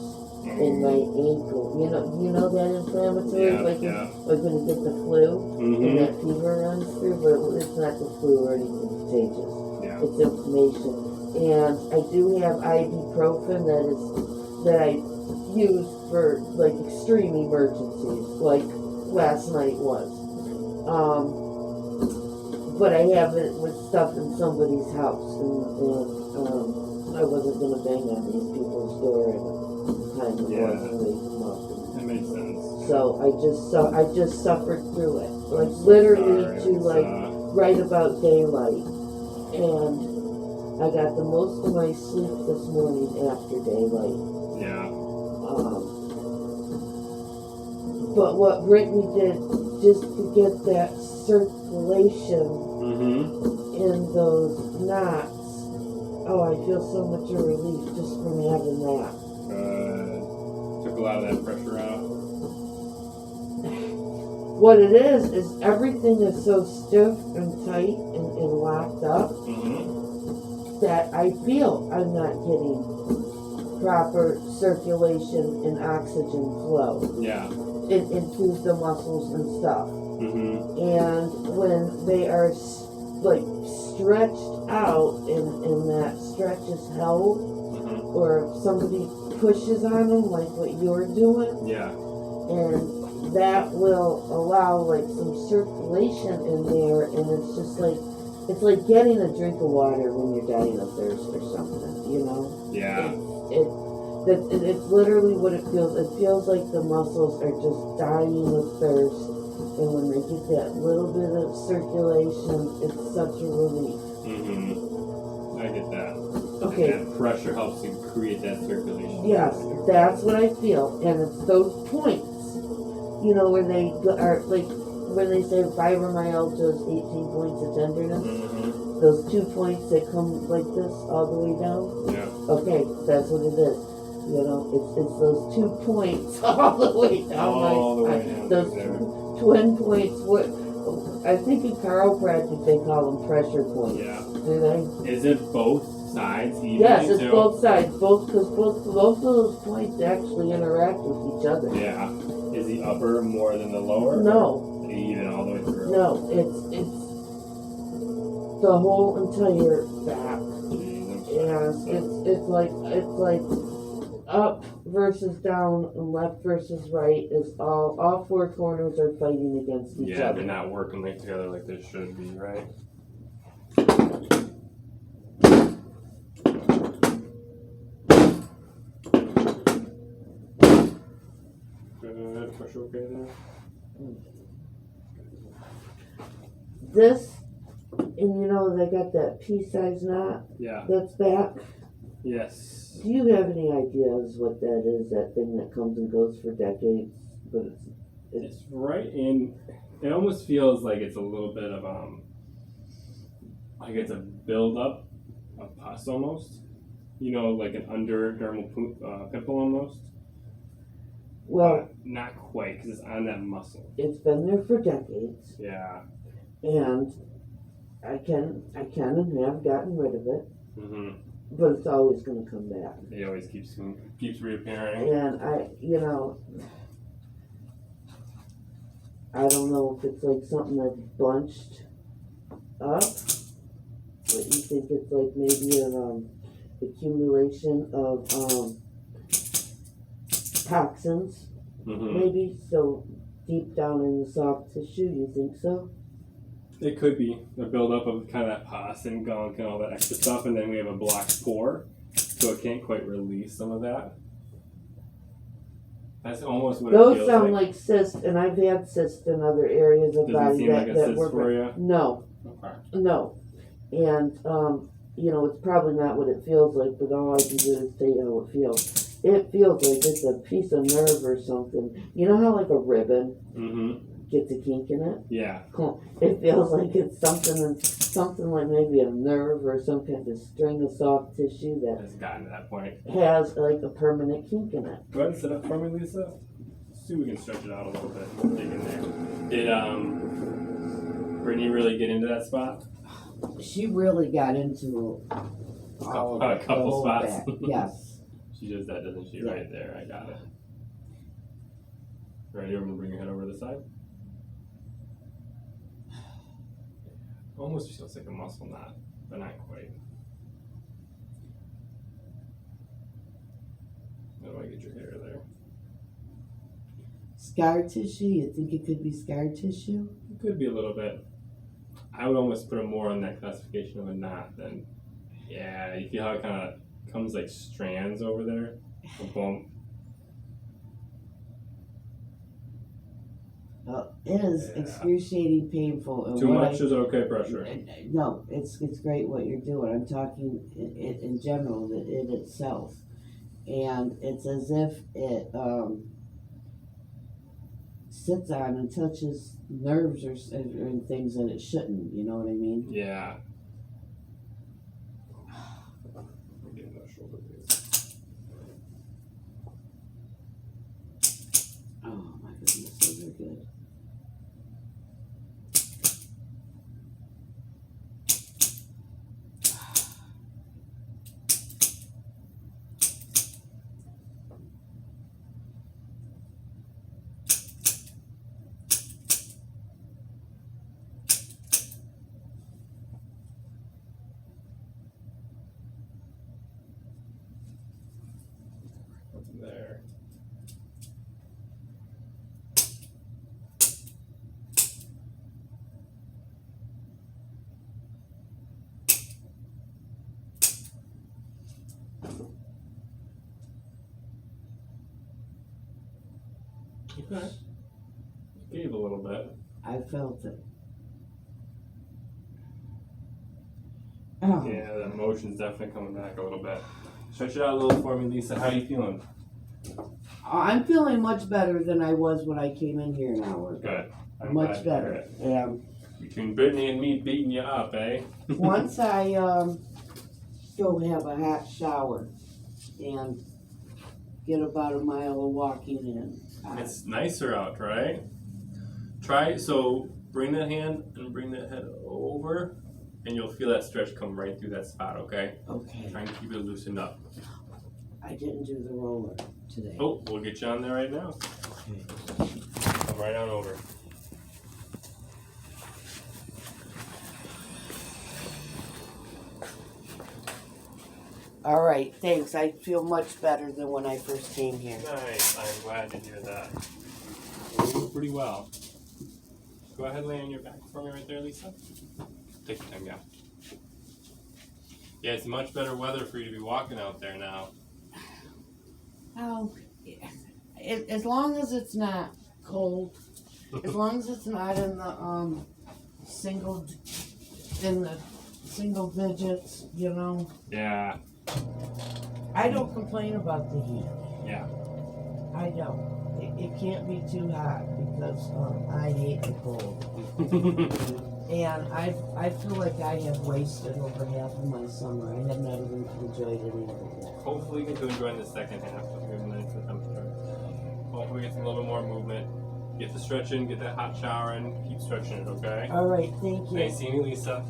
in my ankle. You know that inflammatory, Yeah, like yeah. like when you get the flu and Mm-hmm. that fever runs through, but it's not the flu or anything contagious. Yeah. It's inflammation. And I do have ibuprofen that I use for like extreme emergencies, like last night was. But I have it with stuff in somebody's house, and I wasn't gonna bang on these people's door at the time it Yeah. was when they come up. That makes sense. So I just suffered through it, like literally Sorry, to like right about daylight, and I got the most of my sleep this morning after daylight. Yeah. But what Brittany did just to get that circulation Mm-hmm. in those knots, oh, I feel so much of relief just from having that. Good. Took a lot of that pressure out. What it is everything is so stiff and tight and locked up Mm-hmm. that I feel I'm not getting proper circulation and oxygen flow Yeah. into the muscles and stuff. Mm-hmm. And when they are like stretched out and that stretch is held, Mm-hmm. or if somebody pushes on them like what you're doing, Yeah. and that will allow like some circulation in there, and it's like getting a drink of water when you're dying of thirst or something, you know? Yeah. It's literally what it feels. It feels like the muscles are just dying of thirst, and when they get that little bit of circulation, it's such a relief. Mm-hmm. I get that. Okay. And that pressure helps you create that circulation. Yes, that's what I feel, and it's those points, you know, where they are like when they say fibromyalgia is 18 points of tenderness. Mm-hmm. Those 2 points that come like this all the way down. Yeah. Okay, that's what it is. You know, it's those 2 points all the way down. All the way down Those there. twin points. What I think in chiropractic they call them pressure points. Yeah. Do they? Is it both sides evenly Yes, it's too? both sides. Because both of those points actually interact with each other. Yeah. Is the upper more than the lower? No, Even all the way through. no, it's the whole entire back. Jeez, And it's like up versus down and left versus right is all four corners are fighting against each yeah, other. they're not working like together like they should be, right? Good. Pressure okay there? This, and you know they got that pea-sized knot Yeah. that's back. Yes. Do you have any ideas what that is? That thing that comes and goes for decades, but It's right in. It almost feels like it's a little bit of like it's a buildup of pus almost. You know, like an underdermal pimple almost. well, Not quite, because it's on that muscle. it's been there for decades. Yeah. and I can and have gotten rid of it, Mm-hmm. but it's always going to come back. It always keeps reappearing. And I don't know if it's like something that's bunched up, but you think it's like maybe an accumulation of toxins, Mm-hmm. maybe, so deep down in the soft tissue. You think so? It could be a buildup of kind of that pus and gunk and all that extra stuff, and then we have a blocked pore, so it can't quite release some of that. That's almost what it Those feels sound like. like cysts, and I've had cysts in other areas of Does it body seem like a cyst were for you? no, Okay. no, and it's probably not what it feels like, but all I can do is say how it feels. It feels like it's a piece of nerve or something. You know how like a ribbon Mm-hmm. gets a kink in it? Yeah. It feels like it's something like maybe a nerve or some kind of string of soft tissue that It's gotten to that point. has like a permanent kink in it. Go ahead and sit up for me, Lisa. See if we can stretch it out a little bit. Dig in there. Did Brittany really get into that spot? She really got into all of A it, the couple whole spots. back. Yes. She does that, doesn't she? Yeah. Right there. I got it. Ready? I'm gonna bring your head over to the side. Almost feels like a muscle knot, but not quite. How do I get your hair there? Scar tissue? You think it could be scar tissue? It could be a little bit. I would almost put it more on that classification of a knot than. Yeah, you feel how it kind of comes like strands over there. A bump. It is Yeah. excruciating painful. And Too what much is okay pressure. No, it's great what you're doing. I'm talking in general, in itself. And it's as if it sits on and touches nerves or things that it shouldn't, you know what I mean? Yeah. I'm getting that shoulder piece. Oh my goodness, those are good. There. Okay. Gave a little bit. I felt it. Oh. Yeah, the emotion's definitely coming back a little bit. Stretch it out a little for me, Lisa. How are you feeling? I'm feeling much better than I was when I came in here an hour ago. Good. I'm Much glad to hear better. it. Yeah. Between Brittany and me beating you up, eh? Once I go have a hot shower and get about a mile of walking in. It's nicer out, right? So bring that hand and bring that head over, and you'll feel that stretch come right through that spot, okay? Okay. Trying to keep it loosened up. I didn't do the roller today. Oh, we'll get you on there right now. Okay. Come right on over. All right, thanks. I feel much better than when I first came here. Nice. I'm glad to hear that. You're doing pretty well. Go ahead and lay on your back for me right there, Lisa. Take your time, yeah. Yeah, it's much better weather for you to be walking out there now. Oh, as long as it's not cold, as long as it's not in the single digits, you know. Yeah. I don't complain about the heat. Yeah. I don't. It can't be too hot because I hate the cold. And I feel like I have wasted over half of my summer. I have not even enjoyed any of it yet. Hopefully you get to enjoy the second half of your night for temperature. Hopefully we get some a little bit more movement. Get the stretch in, get that hot shower in, keep stretching it, okay? All right, thank you. Nice seeing you, Lisa.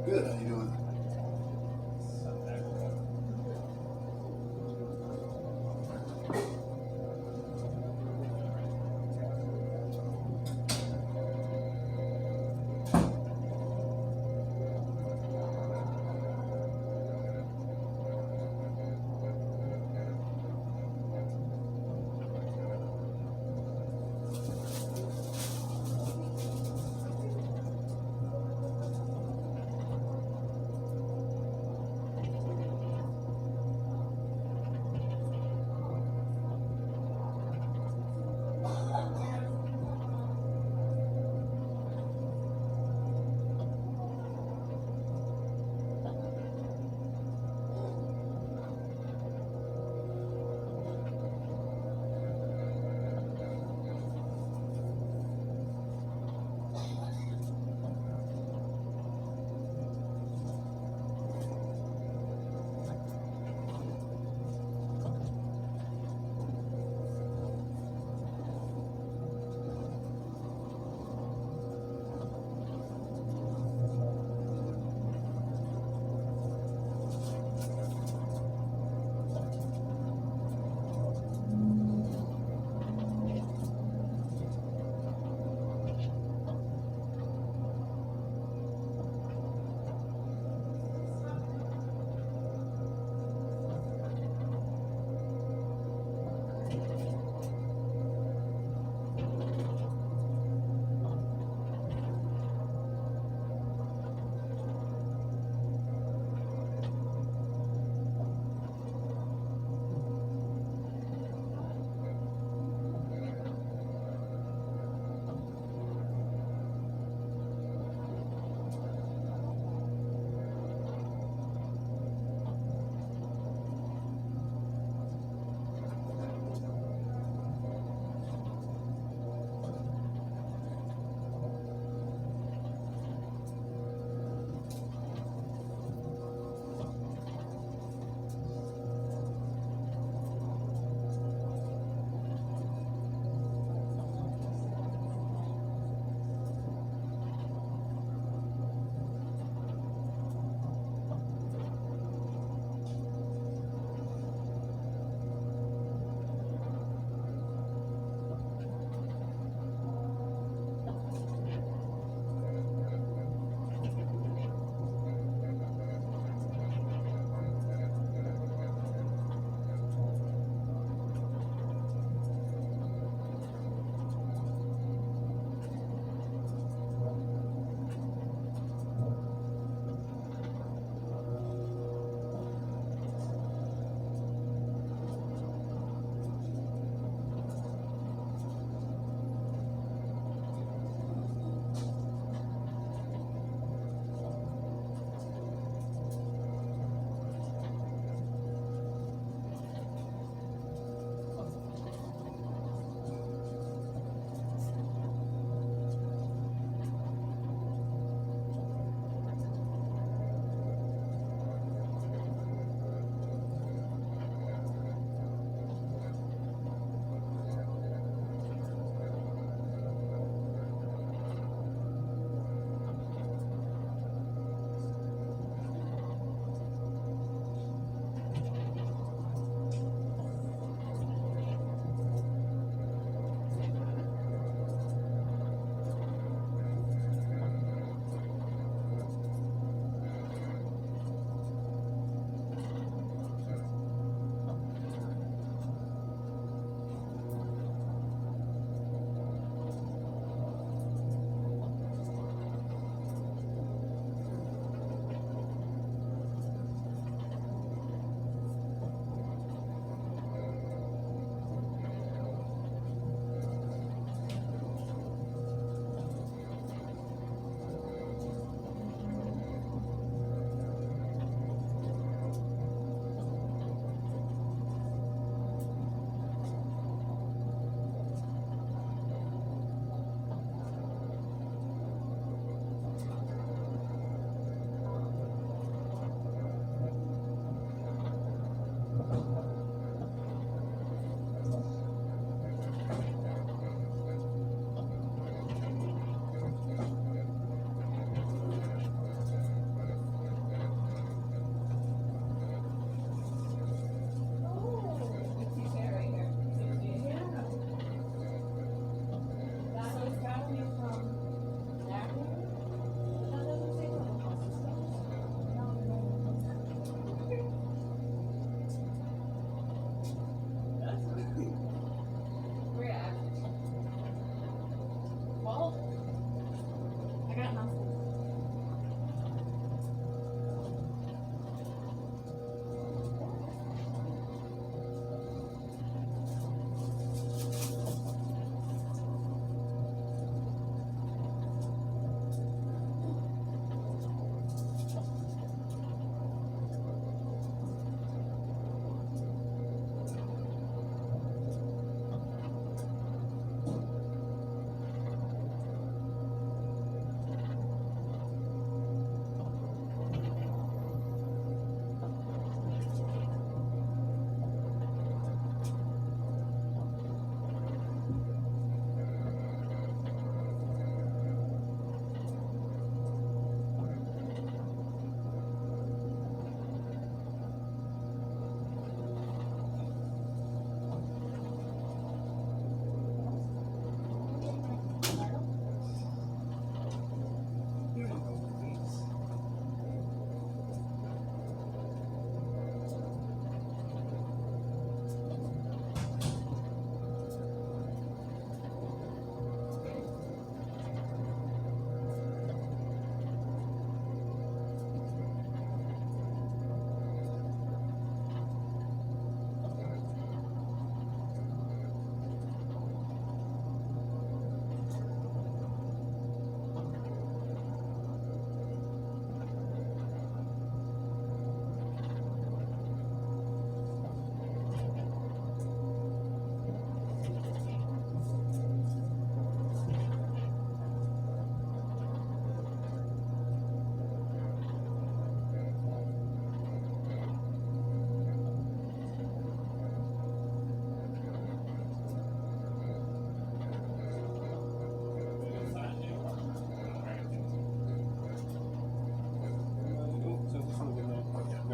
Good, how you doing?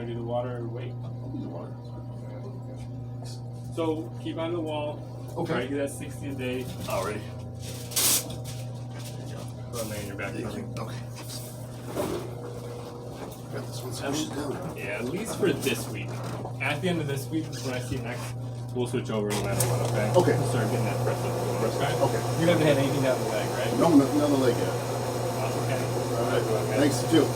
I do the water or wait? I'll do the water. So keep on the wall. Okay. Try to get that 60 a day. Alrighty. There you go. Put them in your back. Thank you. Okay. Got this one squished down. Yeah, at least for this week. At the end of this week, when I see you next, we'll switch over no matter what, okay? Okay. We'll start getting that press up going, okay? Okay. You haven't had anything down the leg, right? No, nothing on the leg yet. Okay. Alright. Thanks, you too.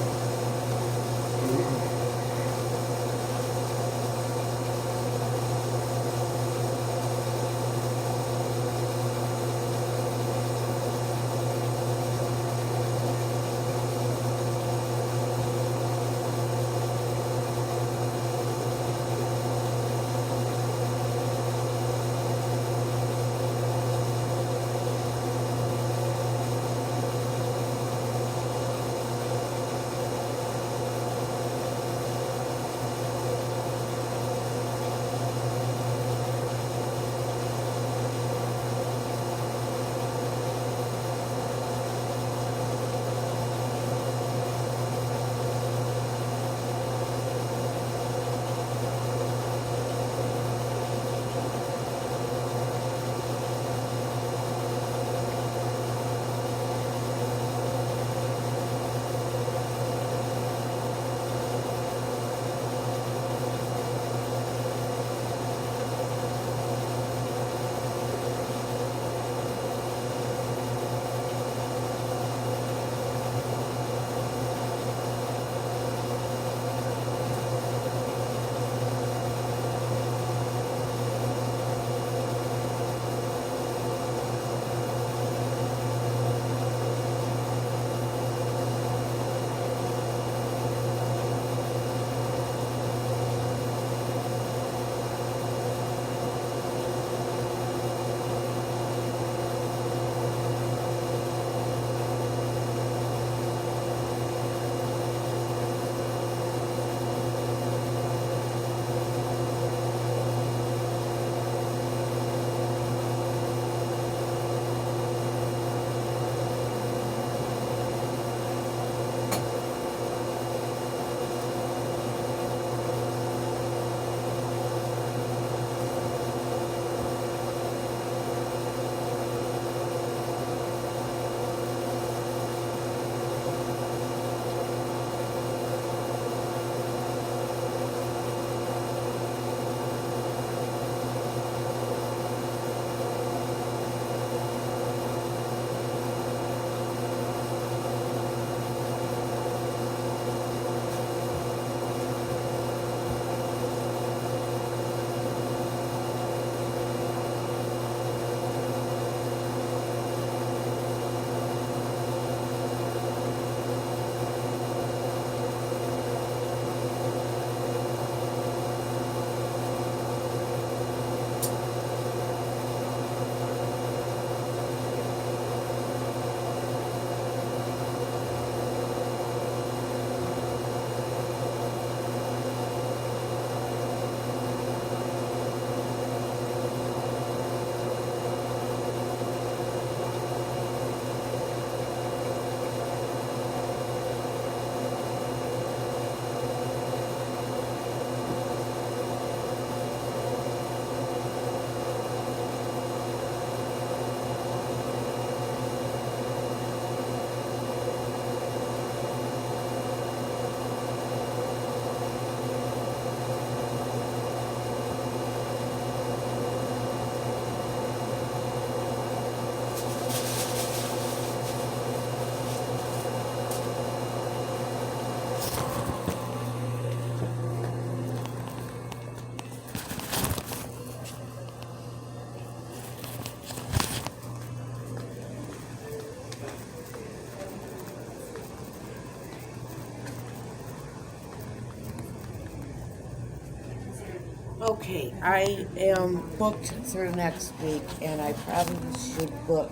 Okay, I am booked through next week, and I probably should book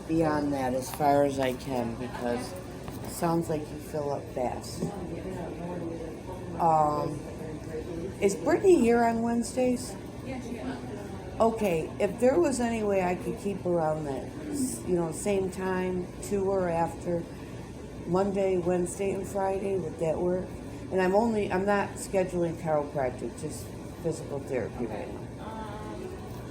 beyond that as far as I can, because it sounds like you fill up fast. Is Brittany here on Wednesdays? Okay, if there was any way I could keep around that, same time, 2 or after, Monday, Wednesday, and Friday, would that work? And I'm not scheduling chiropractic, just physical therapy right now.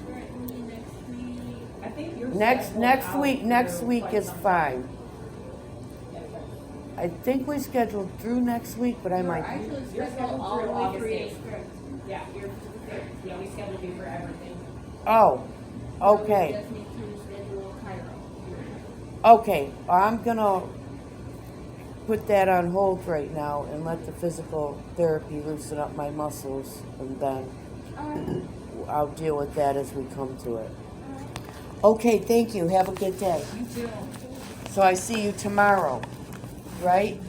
Currently next week, I think you're Next week is fine. I think we scheduled through next week, but I might. Actually You're scheduled all through the way August through 8th. Yeah, yeah, we scheduled you for everything. Oh, We okay. just need to schedule Cairo. Okay, I'm gonna put that on hold right now and let the physical therapy loosen up my muscles, and then I'll deal with that as we come to it. Okay, thank you. Have a good day. You too. So I see you tomorrow, right?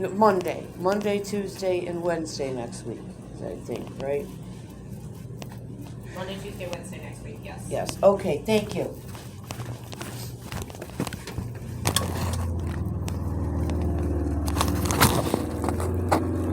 Monday. Monday, Tuesday, and Wednesday next week, I think, right? Monday, Tuesday, Wednesday next week, yes. Yes. Okay, thank you.